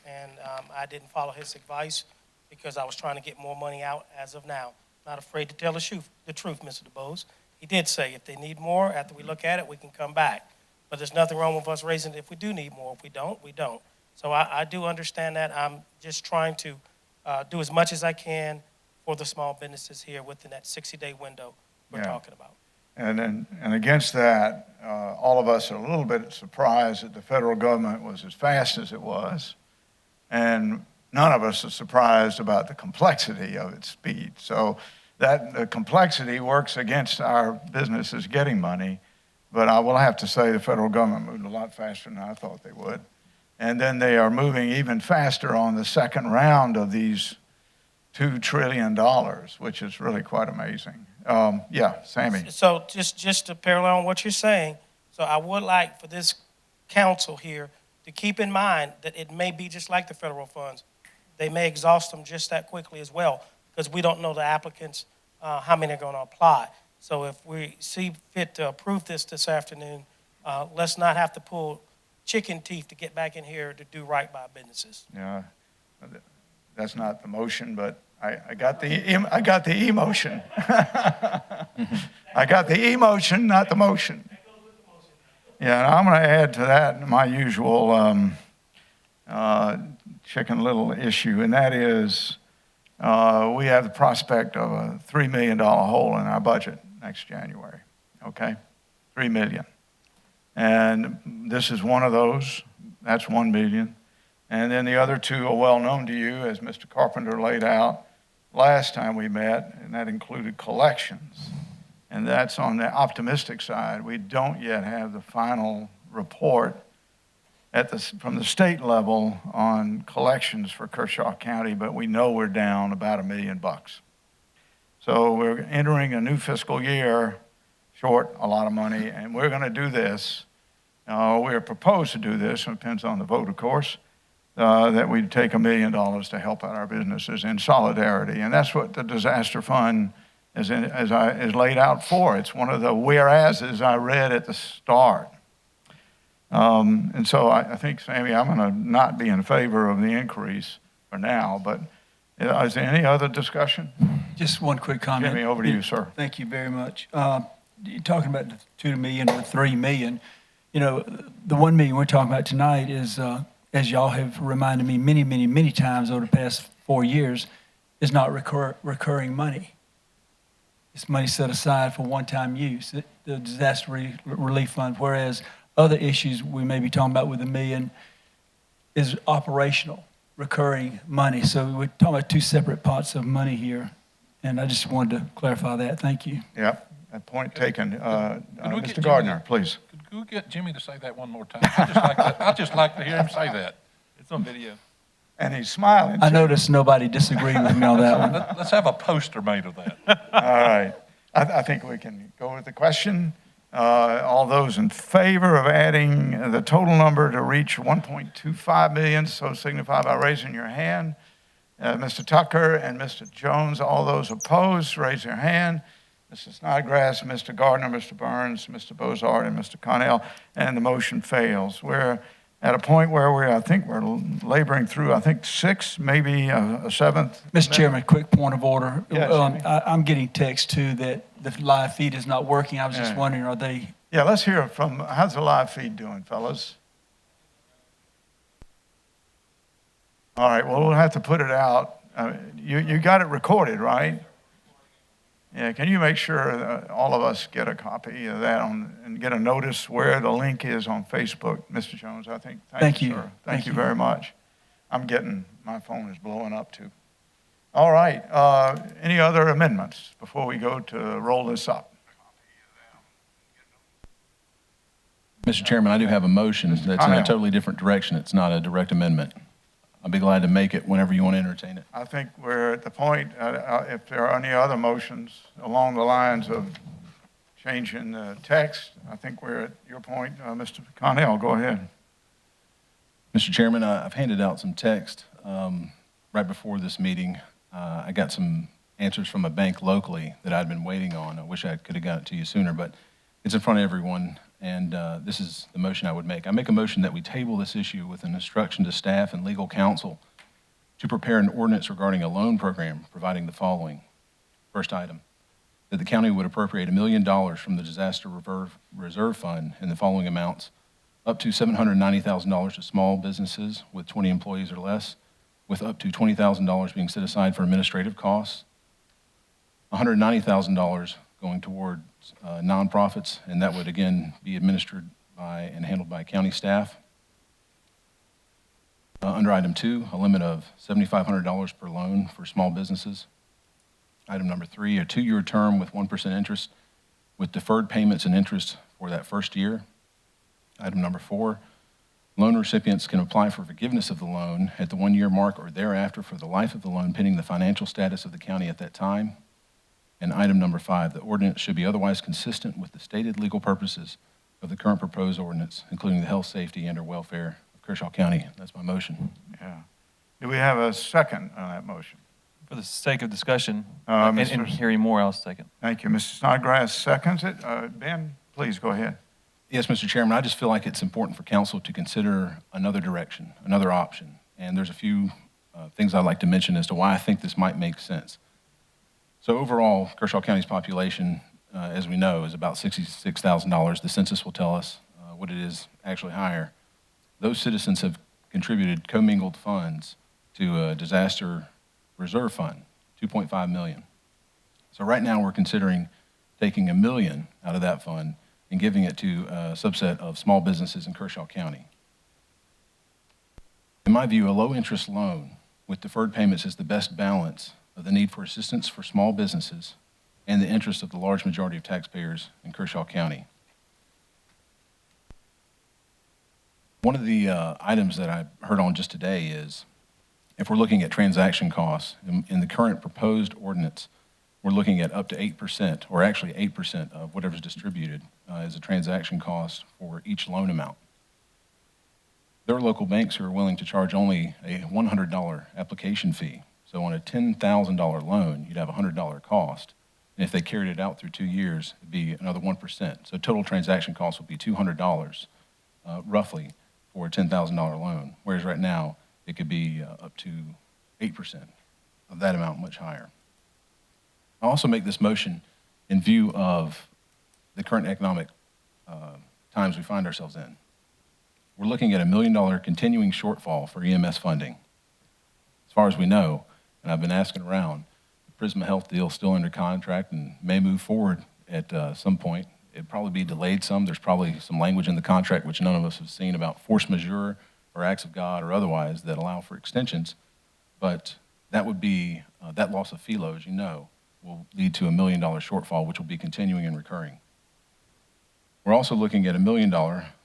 and I didn't follow his advice because I was trying to get more money out as of now. Not afraid to tell the truth, Mr. DuBose. He did say if they need more, after we look at it, we can come back. But there's nothing wrong with us raising it if we do need more. If we don't, we don't. So I do understand that. I'm just trying to do as much as I can for the small businesses here within that 60-day window we're talking about. And against that, all of us are a little bit surprised that the federal government was as fast as it was. And none of us are surprised about the complexity of its speed. So that the complexity works against our businesses getting money. But I will have to say the federal government moved a lot faster than I thought they would. And then they are moving even faster on the second round of these $2 trillion, which is really quite amazing. Sammy. So just to parallel on what you're saying, so I would like for this council here to keep in mind that it may be just like the federal funds. They may exhaust them just that quickly as well, because we don't know the applicants, how many are going to apply. So if we see fit to approve this afternoon, let's not have to pull chicken teeth to get back in here to do right by businesses. Yeah, that's not the motion, but I got the emotion. I got the emotion, not the motion. Yeah, and I'm going to add to that my usual chicken little issue, and that is we have the prospect of a $3 million hole in our budget next January, okay? $3 million. And this is one of those. That's $1 million. And then the other two are well known to you, as Mr. Carpenter laid out last time we met, and that included collections. And that's on the optimistic side. We don't yet have the final report from the state level on collections for Kershaw County, but we know we're down about $1 million. So we're entering a new fiscal year short a lot of money, and we're going to do this. We're proposed to do this, it depends on the vote, of course, that we take $1 million to help out our businesses in solidarity. And that's what the disaster fund is laid out for. It's one of the whereases I read at the start. And so I think, Sammy, I'm going to not be in favor of the increase for now, but is there any other discussion? Just one quick comment. Jimmy, over to you, sir. Thank you very much. You're talking about the $2 million or $3 million. The $1 million we're talking about tonight is, as y'all have reminded me many, many, many times over the past 4 years, is not recurring money. It's money set aside for one-time use, the disaster relief fund, whereas other issues we may be talking about with $1 million is operational, recurring money. So we're talking about two separate pots of money here, and I just wanted to clarify that. Thank you. Yep, that point taken. Mr. Jimmy Gardner, please. Could we get Jimmy to say that one more time? I'd just like to hear him say that. It's on video. And he's smiling. I noticed nobody disagreed with me on that one. Let's have a poster made of that. All right. I think we can go with the question. All those in favor of adding the total number to reach 1.25 million, so signify by raising your hand. Mr. Tucker and Mr. Jones, all those opposed, raise your hand. Mr. Snodgrass, Mr. Gardner, Mr. Burns, Mr. Bozard, and Mr. Connell, and the motion fails. We're at a point where I think we're laboring through, I think, 6, maybe a seventh. Mr. Chairman, quick point of order. Yes, Jimmy. I'm getting text too that the live feed is not working. I was just Yeah. wondering, are they? Yeah, let's hear from, how's the live feed doing, fellas? All right, well, we'll have to put it out. You got it recorded, right? Yeah, can you make sure all of us get a copy of that and get a notice where the link is on Facebook, Mr. Jones, I think. Thank you. Sir. Thank Thank you you. very much. My phone is blowing up too. All right, any other amendments before we go to roll this up? Mr. Chairman, I do have a motion that's in Connell. a totally different direction. It's not a direct amendment. I'll be glad to make it whenever you want to entertain it. I think we're at the point, if there are any other motions along the lines of changing the text, I think we're at your point. Mr. Connell, go ahead. Mr. Chairman, I've handed out some text right before this meeting. I got some answers from a bank locally that I'd been waiting on. I wish I could have got it to you sooner, but it's in front of everyone, and this is the motion I would make. I make a motion that we table this issue with an instruction to staff and legal counsel to prepare an ordinance regarding a loan program providing the following. First item, that the county would appropriate $1 million from the Disaster Reserve Fund in the following amounts: up to $790,000 to small businesses with 20 employees or less, with up to $20,000 being set aside for administrative costs, $190,000 going towards nonprofits, and that would again be administered by and handled by county staff. Under item 2, a limit of $7,500 per loan for small businesses. Item number 3, a 2-year term with 1% interest with deferred payments and interest for that first year. Item number 4, loan recipients can apply for forgiveness of the loan at the 1-year mark or thereafter for the life of the loan, pending the financial status of the county at that time. And item number 5, the ordinance should be otherwise consistent with the stated legal purposes of the current proposed ordinance, including the health, safety, and/or welfare of Kershaw County. That's my motion. Yeah. Do we have a second on that motion? For the sake of discussion Mr. and hearing more, I'll second. Thank you. Mr. Snodgrass seconds it. Ben, please go ahead. Yes, Mr. Chairman, I just feel like it's important for council to consider another direction, another option. And there's a few things I'd like to mention as to why I think this might make sense. So overall, Kershaw County's population, as we know, is about 66,000. The census will tell us what it is actually higher. Those citizens have contributed commingled funds to a disaster reserve fund, $2.5 million. So right now we're considering taking $1 million out of that fund and giving it to a subset of small businesses in Kershaw County. In my view, a low-interest loan with deferred payments is the best balance of the need for assistance for small businesses and the interest of the large majority of taxpayers in Kershaw County. One of the items that I heard on just today is, if we're looking at transaction costs, in the current proposed ordinance, we're looking at up to 8%, or actually 8% of whatever's distributed as a transaction cost for each loan amount. There are local banks who are willing to charge only a $100 application fee. So on a $10,000 loan, you'd have a $100 cost. And if they carried it out through 2 years, it'd be another 1%. So total transaction cost would be $200, roughly, for a $10,000 loan. Whereas right now, it could be up to 8% of that amount, much higher. I also make this motion in view of the current economic times we find ourselves in. We're looking at a $1 million continuing shortfall for EMS funding. As far as we know, and I've been asking around, the Prisma Health deal is still under contract and may move forward at some point. It'd probably be delayed some. There's probably some language in the contract which none of us have seen about force majeure or acts of God or otherwise that allow for extensions. But that would be, that loss of FILO, as you know, will lead to a $1 million shortfall, which will be continuing and recurring. We're also looking at a $1 million,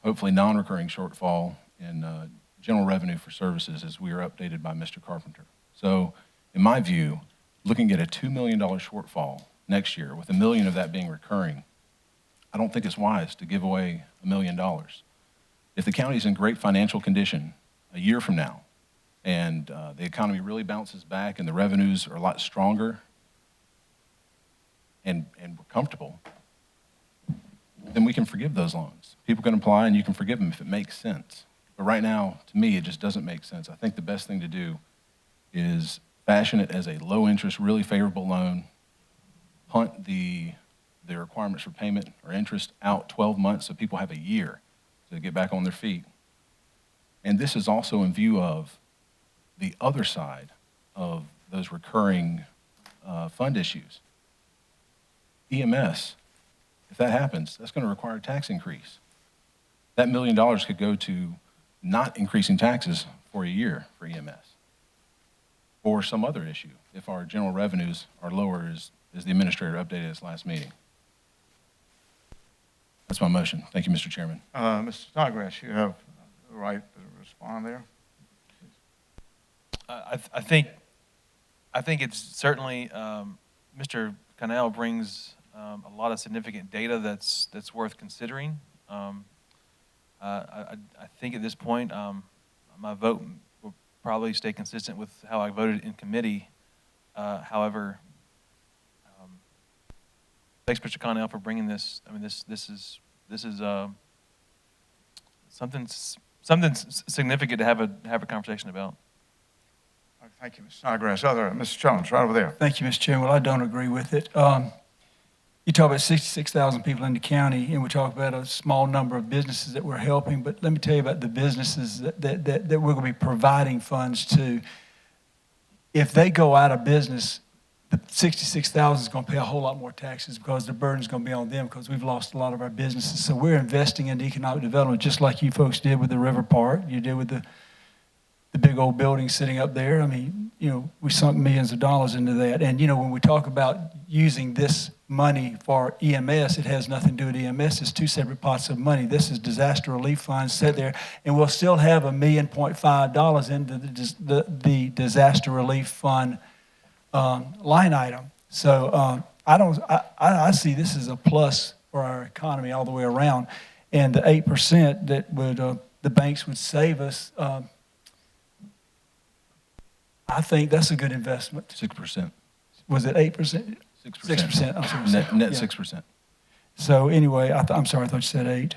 hopefully non-recurring shortfall in general revenue for services as we are updated by Mr. Carpenter. So in my view, looking at a $2 million shortfall next year, with $1 million of that being recurring, I don't think it's wise to give away $1 million. If the county's in great financial condition a year from now, and the economy really bounces back and the revenues are a lot stronger and we're comfortable, then we can forgive those loans. People can apply and you can forgive them if it makes sense. But right now, to me, it just doesn't make sense. I think the best thing to do is fashion it as a low-interest, really favorable loan, punt the requirements for payment or interest out 12 months so people have a year to get back on their feet. And this is also in view of the other side of those recurring fund issues. EMS, if that happens, that's going to require a tax increase. That $1 million could go to not increasing taxes for a year for EMS, or some other issue if our general revenues are lower, as the administrator updated us last meeting. That's my motion. Thank you, Mr. Chairman. Mr. Snodgrass, you have the right to respond there. I think it's certainly, Mr. Connell brings a lot of significant data that's worth considering. I think at this point, my vote will probably stay consistent with how I voted in committee. However, thanks, Mr. Connell, for bringing this. I mean, this is something significant to have a conversation about. Thank you, Mr. Snodgrass. Mr. Jones, right over there. Thank you, Mr. Chairman. Well, I don't agree with it. You talk about 66,000 people in the county, and we talk about a small number of businesses that we're helping, but let me tell you about the businesses that we're going to be providing funds to. If they go out of business, the 66,000 is going to pay a whole lot more taxes because the burden is going to be on them because we've lost a lot of our businesses. So we're investing in economic development just like you folks did with the River Park. You did with the big old building sitting up there. I mean, we sunk millions of dollars into that. And, when we talk about using this money for EMS, it has nothing to do with EMS. It's two separate pots of money. This is disaster relief funds set there, and we'll still have $1.5 million into the disaster relief fund line item. So I see this as a plus for our economy all the way around. And the 8% that the banks would save us, I think that's a good investment. 6%. Was it 8%? 6%. I'm sorry. Net Yeah. 6%. So anyway, I'm sorry, I thought you said 8.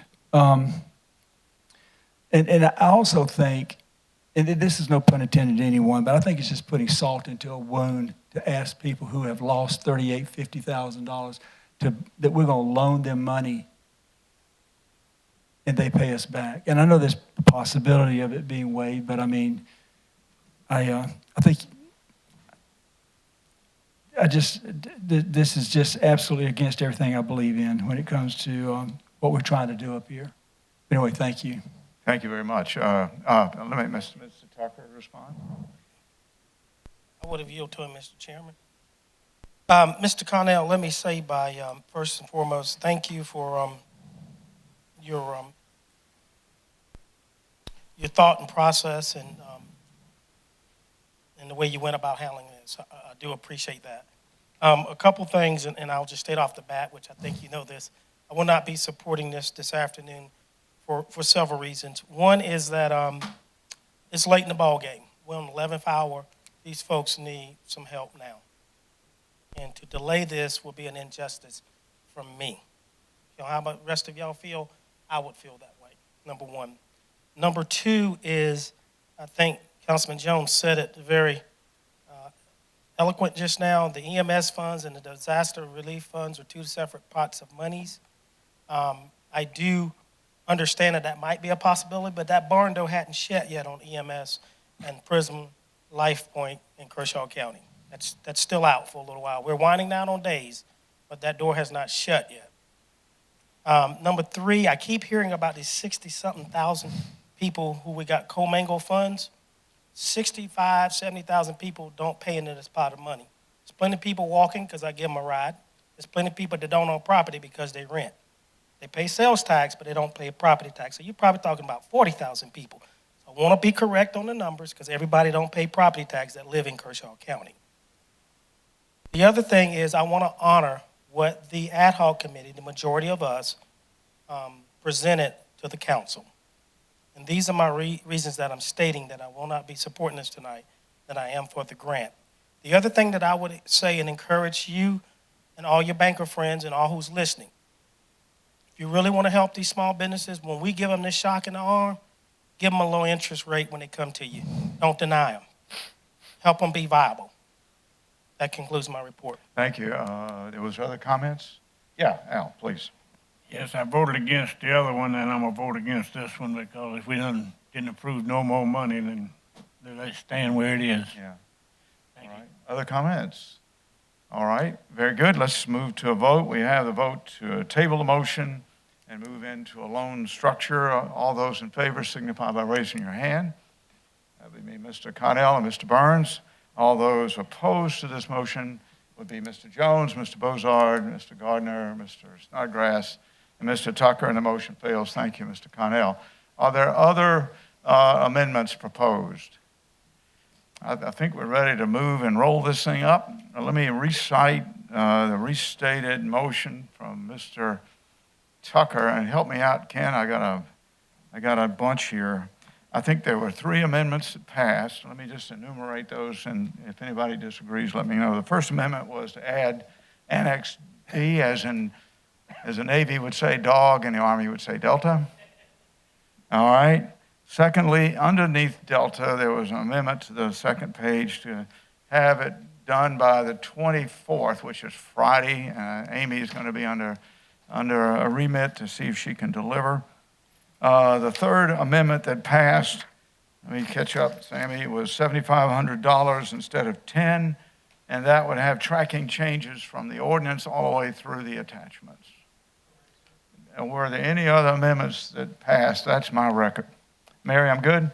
And I also think, and this is no pun intended to anyone, but I think it's just putting salt into a wound to ask people who have lost $38,000, $50,000 that we're going to loan them money and they pay us back. And I know there's a possibility of it being waived, but I mean, I think this is just absolutely against everything I believe in when it comes to what we're trying to do up here. Anyway, thank you. Thank you very much. Let me, Mr. Tucker, respond. I would have yielded to him, Mr. Chairman. Mr. Connell, let me say first and foremost, thank you for your thought and process and the way you went about handling this. I do appreciate that. A couple things, and I'll just state off the bat, which I think you know this. I will not be supporting this afternoon for several reasons. One is that it's late in the ball game. We're on the 11th hour. These folks need some help now. And to delay this will be an injustice from me. How about the rest of y'all feel? I would feel that way, number one. Number two is, I think Councilman Jones said it very eloquent just now. The EMS funds and the disaster relief funds are two separate pots of monies. I do understand that might be a possibility, but that barn door hadn't shut yet on EMS and Prism Life Point in Kershaw County. That's still out for a little while. We're winding down on days, but that door has not shut yet. Number three, I keep hearing about these 60-something thousand people who we got commingled funds. 65, 70,000 people don't pay into this pot of money. There's plenty of people walking because I give them a ride. There's plenty of people that don't own property because they rent. They pay sales tax, but they don't pay property tax. So you're probably talking about 40,000 people. So I want to be correct on the numbers because everybody don't pay property tax that live in Kershaw County. The other thing is I want to honor what the ad hoc committee, the majority of us, presented to the council. And these are my reasons that I'm stating that I will not be supporting this tonight, that I am for the grant. The other thing that I would say and encourage you and all your banker friends and all who's listening, if you really want to help these small businesses, when we give them this shock in the arm, give them a low interest rate when they come to you. Don't deny them. Help them be viable. That concludes my report. Thank you. There was other comments? Yeah, Al, please. Yes, I voted against the other one, and I'm gonna vote against this one because if we didn't approve no more money, then let it stand where it is. Yeah. Thank All you. right. Other comments? All right, very good. Let's move to a vote. We have the vote to table the motion and move into a loan structure. All those in favor signify by raising your hand. That would be Mr. Connell and Mr. Burns. All those opposed to this motion would be Mr. Jones, Mr. Bozard, Mr. Gardner, Mr. Snodgrass, and Mr. Tucker, and the motion fails. Thank you, Mr. Connell. Are there other amendments proposed? I think we're ready to move and roll this thing up. Let me recite the restated motion from Mr. Tucker, and help me out, Ken. I got a bunch here. I think there were 3 amendments that passed. Let me just enumerate those, and if anybody disagrees, let me know. The first amendment was to add Annex D, as the Navy would say dog and the Army would say Delta. All right. Secondly, underneath Delta, there was an amendment to the second page to have it done by the 24th, which is Friday. Amy is going to be under a remit to see if she can deliver. The third amendment that passed, let me catch up, Sammy, was $7,500 instead of 10, and that would have tracking changes from the ordinance all the way through the attachments. And were there any other amendments that passed? That's my record. Mary, I'm good?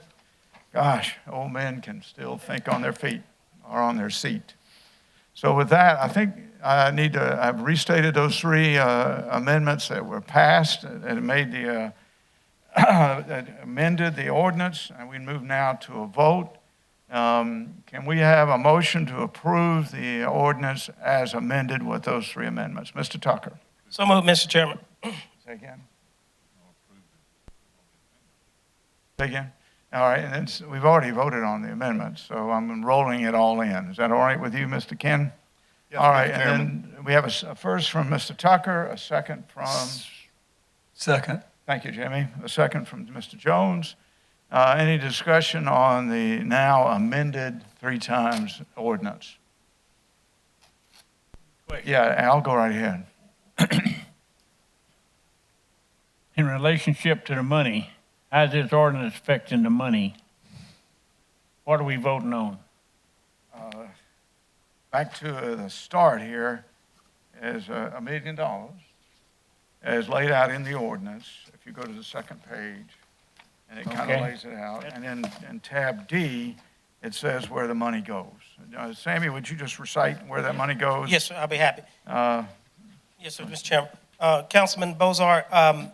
Gosh, old men can still think on their feet or on their seat. So with that, I think I've restated those 3 amendments that were passed and made the that amended the ordinance, and we move now to a vote. Can we have a motion to approve the ordinance as amended with those 3 amendments? Mr. Tucker. So moved, Mr. Chairman. Say again. Say again. All right, and then we've already voted on the amendments, so I'm rolling it all in. Is that all right with you, Mr. Ken? Yes, All right, Mr. and Chairman. then we have a first from Mr. Tucker, a second from, Second. thank you, Jimmy, a second from Mr. Jones. Any discussion on the now amended 3 times ordinance? Yeah, Al, go right ahead. In relationship to the money, how's this ordinance affecting the money? What are we voting on? Back to the start here is $1 million as laid out in the ordinance. If you go to the second page, and it kind of Okay. lays it out. And then in tab D, it says where the money goes. Sammy, would you just recite where that money goes? Yes, sir, I'll be happy. Uh, Yes, sir, Mr. Chairman. Councilman Bozart, $1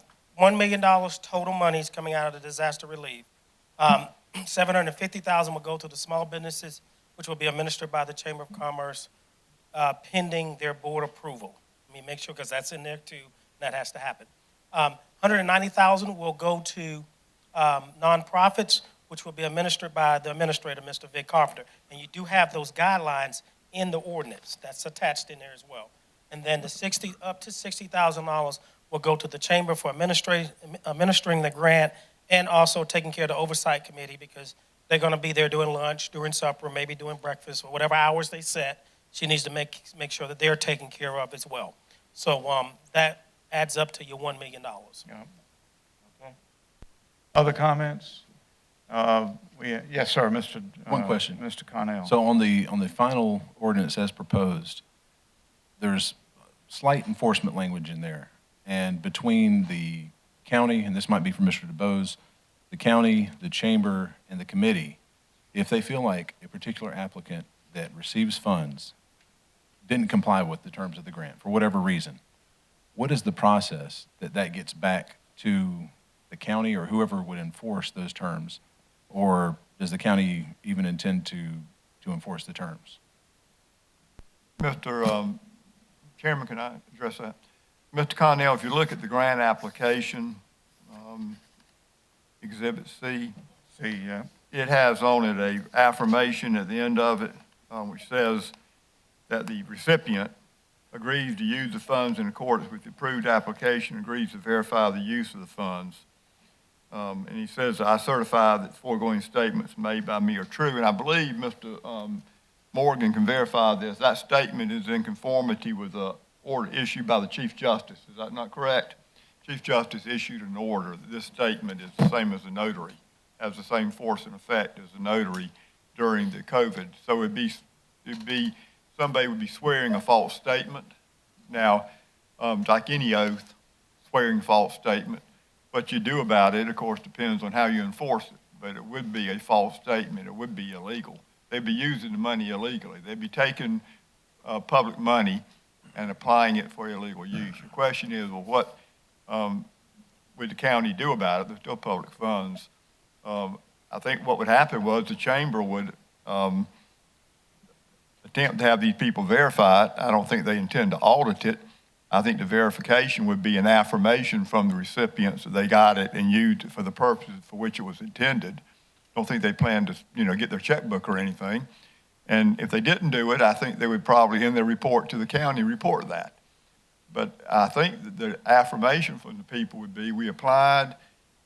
million total monies coming out of the disaster relief. $750,000 will go to the small businesses, which will be administered by the Chamber of Commerce, pending their board approval. Let me make sure, because that's in there too, that has to happen. $190,000 will go to nonprofits, which will be administered by the administrator, Mr. Vic Carpenter. And you do have those guidelines in the ordinance. That's attached in there as well. And then the up to $60,000 will go to the chamber for administering the grant and also taking care of the oversight committee, because they're going to be there doing lunch, doing supper, maybe doing breakfast, or whatever hours they set. She needs to make sure that they're taken care of as well. So that adds up to your $1 million. yeah. Okay. Other comments? Yes, sir, Mr. One question. Mr. Connell. So on the final ordinance as proposed, there's slight enforcement language in there. And between the county, and this might be for Mr. DeBose, the county, the chamber, and the committee, if they feel like a particular applicant that receives funds didn't comply with the terms of the grant for whatever reason, what is the process that gets back to the county or whoever would enforce those terms? Or does the county even intend to enforce the terms? Mr. Chairman, can I address that? Mr. Connell, if you look at the grant application, Exhibit C, See, it has on it a affirmation at the end of it, which says that the recipient agrees to use the funds in accordance with the approved application, agrees to verify the use of the funds. And he says, I certify that the foregoing statements made by me are true. And I believe Mr. Morgan can verify this. That statement is in conformity with the order issued by the Chief Justice. Is that not correct? Chief Justice issued an order that this statement is the same as the notary, has the same force and effect as the notary during the COVID. So it'd be somebody would be swearing a false statement. Now, like any oath, swearing a false statement, what you do about it, of course, depends on how you enforce it. But it would be a false statement. It would be illegal. They'd be using the money illegally. They'd be taking public money and applying it for illegal use. Your question is, well, what would the county do about it? They're still public funds. I think what would happen was the chamber would attempt to have these people verified. I don't think they intend to audit it. I think the verification would be an affirmation from the recipients that they got it and used it for the purposes for which it was intended. I don't think they plan to, get their checkbook or anything. And if they didn't do it, I think they would probably, in their report to the county, report that. But I think that the affirmation from the people would be, we applied,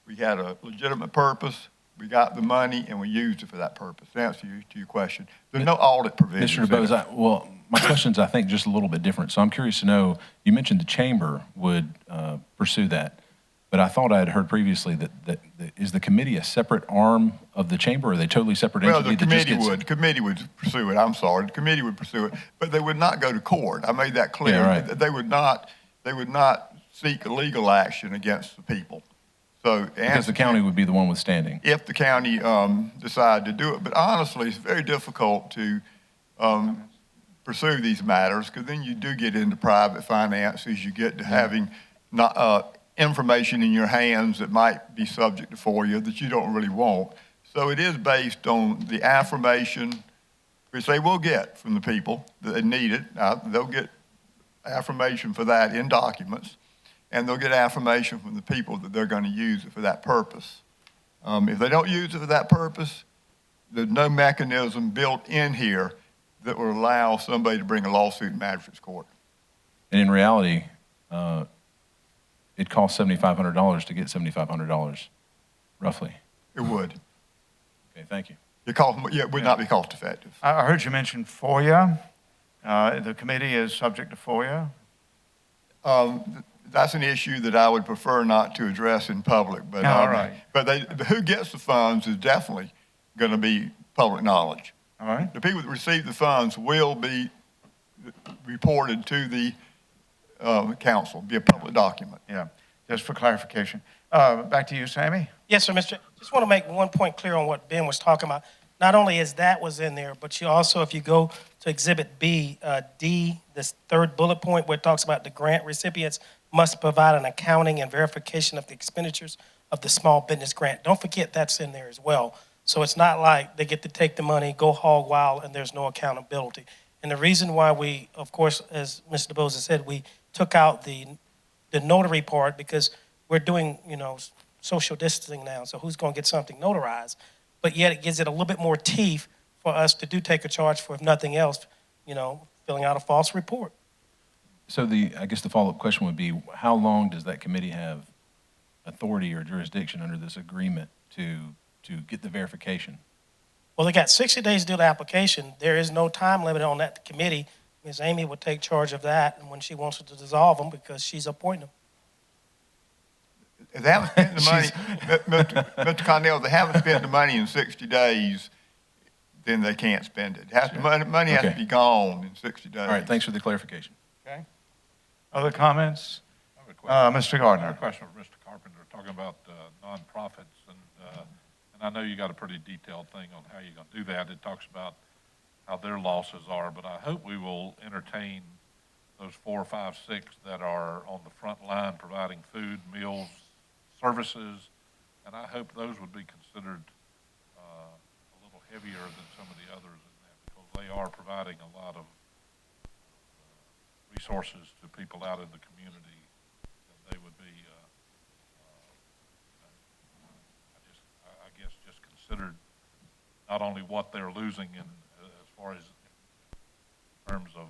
we had a legitimate purpose, we got the money, and we used it for that purpose. To answer to your question, there's no audit provision. Mr. DeBose, well, my question's, I think, just a little bit different. So I'm curious to know, you mentioned the chamber would pursue that, but I thought I had heard previously that is the committee a separate arm of the chamber, or are they totally separate Well, entity? the committee would pursue it, I'm sorry, the committee would pursue it, but they would not go to court. I made that clear. Yeah, right. They would not seek legal action against the people. So, Because the county would be the one withstanding. if the county decided to do it. But honestly, it's very difficult to pursue these matters, because then you do get into private finances. You get to having information in your hands that might be subject to FOIA that you don't really want. So it is based on the affirmation, which they will get from the people that they need it. They'll get affirmation for that in documents, and they'll get affirmation from the people that they're going to use it for that purpose. If they don't use it for that purpose, there's no mechanism built in here that will allow somebody to bring a lawsuit in magistrate's court. And in reality, it costs $7,500 to get $7,500, roughly. It would. Okay, thank you. It would not be cost effective. I heard you mention FOIA. The committee is subject to FOIA. That's an issue that I would prefer not to address in public. But, All right. But who gets the funds is definitely going to be public knowledge. All right. The people that receive the funds will be reported to the council, be a public document. Yeah, just for clarification. Back to you, Sammy. Yes, sir, Mr. Just want to make one point clear on what Ben was talking about. Not only is that was in there, but you also, if you go to Exhibit B, D, this third bullet point where it talks about the grant recipients must provide an accounting and verification of the expenditures of the small business grant. Don't forget that's in there as well. So it's not like they get to take the money, go hog wild, and there's no accountability. And the reason why we, of course, as Mr. DeBose said, we took out the notary part because we're doing, social distancing now. So who's going to get something notarized? But yet it gives it a little bit more teeth for us to take a charge for, if nothing else, filling out a false report. So I guess the follow-up question would be, how long does that committee have authority or jurisdiction under this agreement to get the verification? Well, they got 60 days to do the application. There is no time limit on that committee. Ms. Amy will take charge of that and when she wants to dissolve them because she's appointing them. If they haven't spent the money, Mr. Connell, if they haven't spent the money in 60 days, then they can't spend it. Money has to be gone in 60 days. All right, thanks for the clarification. Okay. Other comments? I have a question. Mr. I Gardner. have a question for Mr. Carpenter, talking about nonprofits, and I know you got a pretty detailed thing on how you're going to do that. It talks about how their losses are, but I hope we will entertain those 4, 5, 6 that are on the front line providing food, meals, services, and I hope those would be considered a little heavier than some of the others in that, because they are providing a lot of resources to people out in the community, that they would be, I guess, just considered not only what they're losing in, as far as in terms of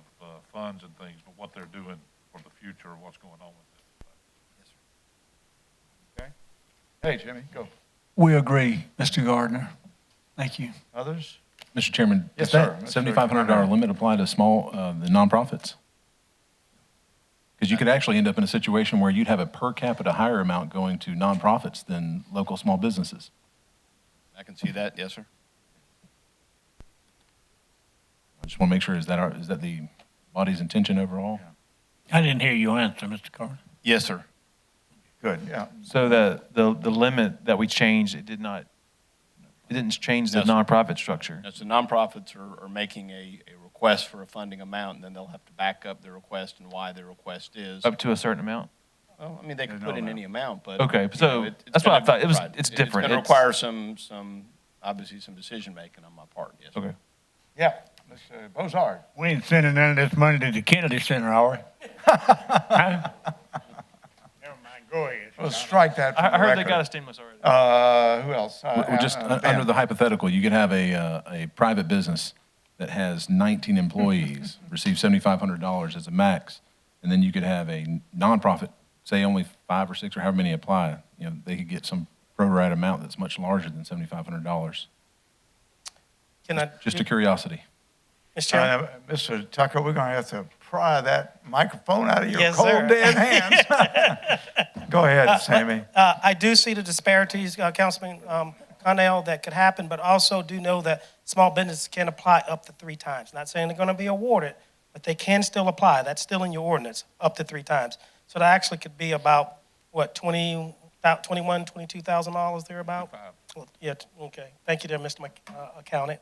funds and things, but what they're doing for the future, what's going on with it. Okay. Hey, Jimmy, go. We agree, Mr. Gardner. Thank you. Others? Mr. Chairman, Yes, does that sir. Mr. $7,500 limit apply to the nonprofits? Because you could actually end up in a situation where you'd have a per capita higher amount going to nonprofits than local small businesses. I can see that, yes, sir. I just want to make sure, is that the body's intention overall? I didn't hear you answer, Mr. Carter. Yes, sir. Good, yeah. So the limit that we changed, it didn't change the No, sir. nonprofit structure. As the nonprofits are making a request for a funding amount, and then they'll have to back up their request and why their request is. Up to a certain amount? Well, I mean, they could There's put no in amount. any amount, but. Okay, you so know, that's what I gonna- thought. right. It's different. It's going to require some, obviously some decision-making on my part, yes. Okay. Yeah, Mr. Bozard. We ain't sending none of this money to the Kennedy Center, are we? Huh? Never mind, go ahead. We'll strike that from I the heard they record. got a stimulus already. Who else? We're just Ben. under the hypothetical, you could have a private business that has 19 employees receive $7,500 as a max, and then you could have a nonprofit, say only 5 or 6 or however many apply. You know, they could get some pro rata amount that's much larger than $7,500. Can I, Just a curiosity. Mr. Chairman? Mr. Tucker, we're going to have to pry that microphone out of your Yes, cold, sir. dead hands. Go ahead, Sammy. I do see the disparities, Councilman Connell, that could happen, but also do know that small businesses can apply up to 3 times. Not saying they're going to be awarded, but they can still apply. That's still in your ordinance, up to 3 times. So that actually could be about, what, $22,000 thereabout? Well, yeah, okay. Thank you there, Mr. Accountant.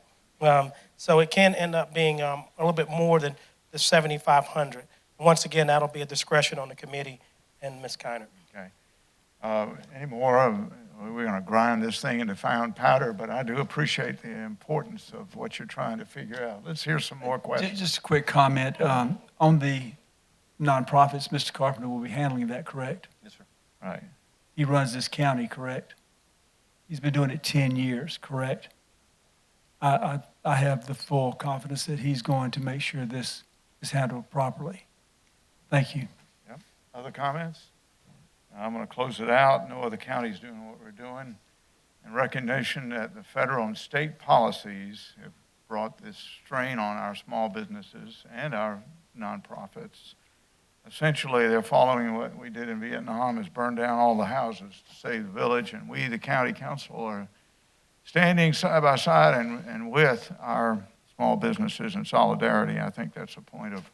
So it can end up being a little bit more than the 7,500. Once again, that'll be a discretion on the committee and Ms. Kiner. Okay. Any more? We're going to grind this thing into fine powder, but I do appreciate the importance of what you're trying to figure out. Let's hear some more questions. Just a quick comment. On the nonprofits, Mr. Carpenter will be handling that, correct? Yes, sir. Right. He runs this county, correct? He's been doing it 10 years, correct? I have the full confidence that he's going to make sure this is handled properly. Thank you. Yep. Other comments? I'm going to close it out. No other counties doing what we're doing. In recognition that the federal and state policies have brought this strain on our small businesses and our nonprofits. Essentially, they're following what we did in Vietnam, is burn down all the houses to save the village, and we, the county council, are standing side by side and with our small businesses in solidarity. I think that's a point of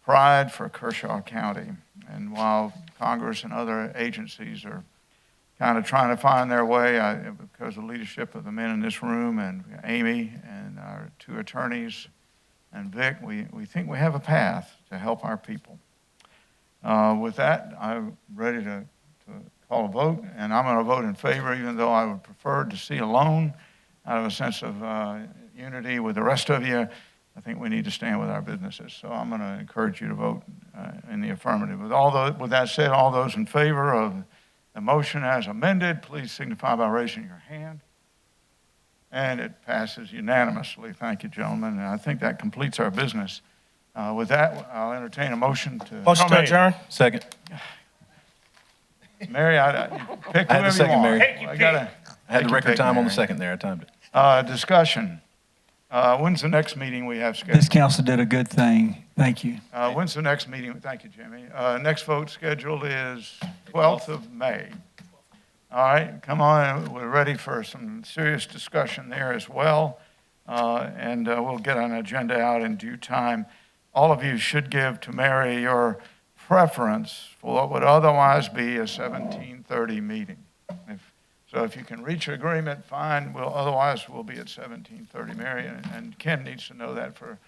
pride for Kershaw County. And while Congress and other agencies are kind of trying to find their way, because of the leadership of the men in this room and Amy and our 2 attorneys and Vic, we think we have a path to help our people. With that, I'm ready to call a vote, and I'm going to vote in favor, even though I would prefer to see a loan out of a sense of unity with the rest of you. I think we need to stand with our businesses. So I'm going to encourage you to vote in the affirmative. With that said, all those in favor of the motion as amended, please signify by raising your hand. And it passes unanimously. Thank you, gentlemen. And I think that completes our business. With that, I'll entertain a motion to. Motion to adjourn? Second. Mary, you pick I had whoever the you second, want. Mary. I gotta. I had take the your record pick, time on the Mary. second there. I timed it. Discussion. When's the next meeting we have This scheduled? council did a good thing. Thank you. When's the next meeting? Thank you, Jimmy. Next vote scheduled is 12th of May. All right, come on. We're ready for some serious discussion there as well. And we'll get an agenda out in due time. All of you should give to Mary your preference for what would otherwise be a 17:30 meeting. If you can reach agreement, fine. Otherwise, we'll be at 17:30, Mary. And Ken needs to know that for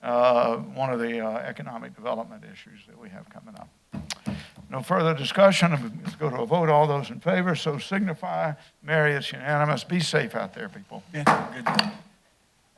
one of the economic development issues that we have coming up. No further discussion. Let's go to a vote. All those in favor, so signify. Mary, it's unanimous. Be safe out there, people. Yeah, good.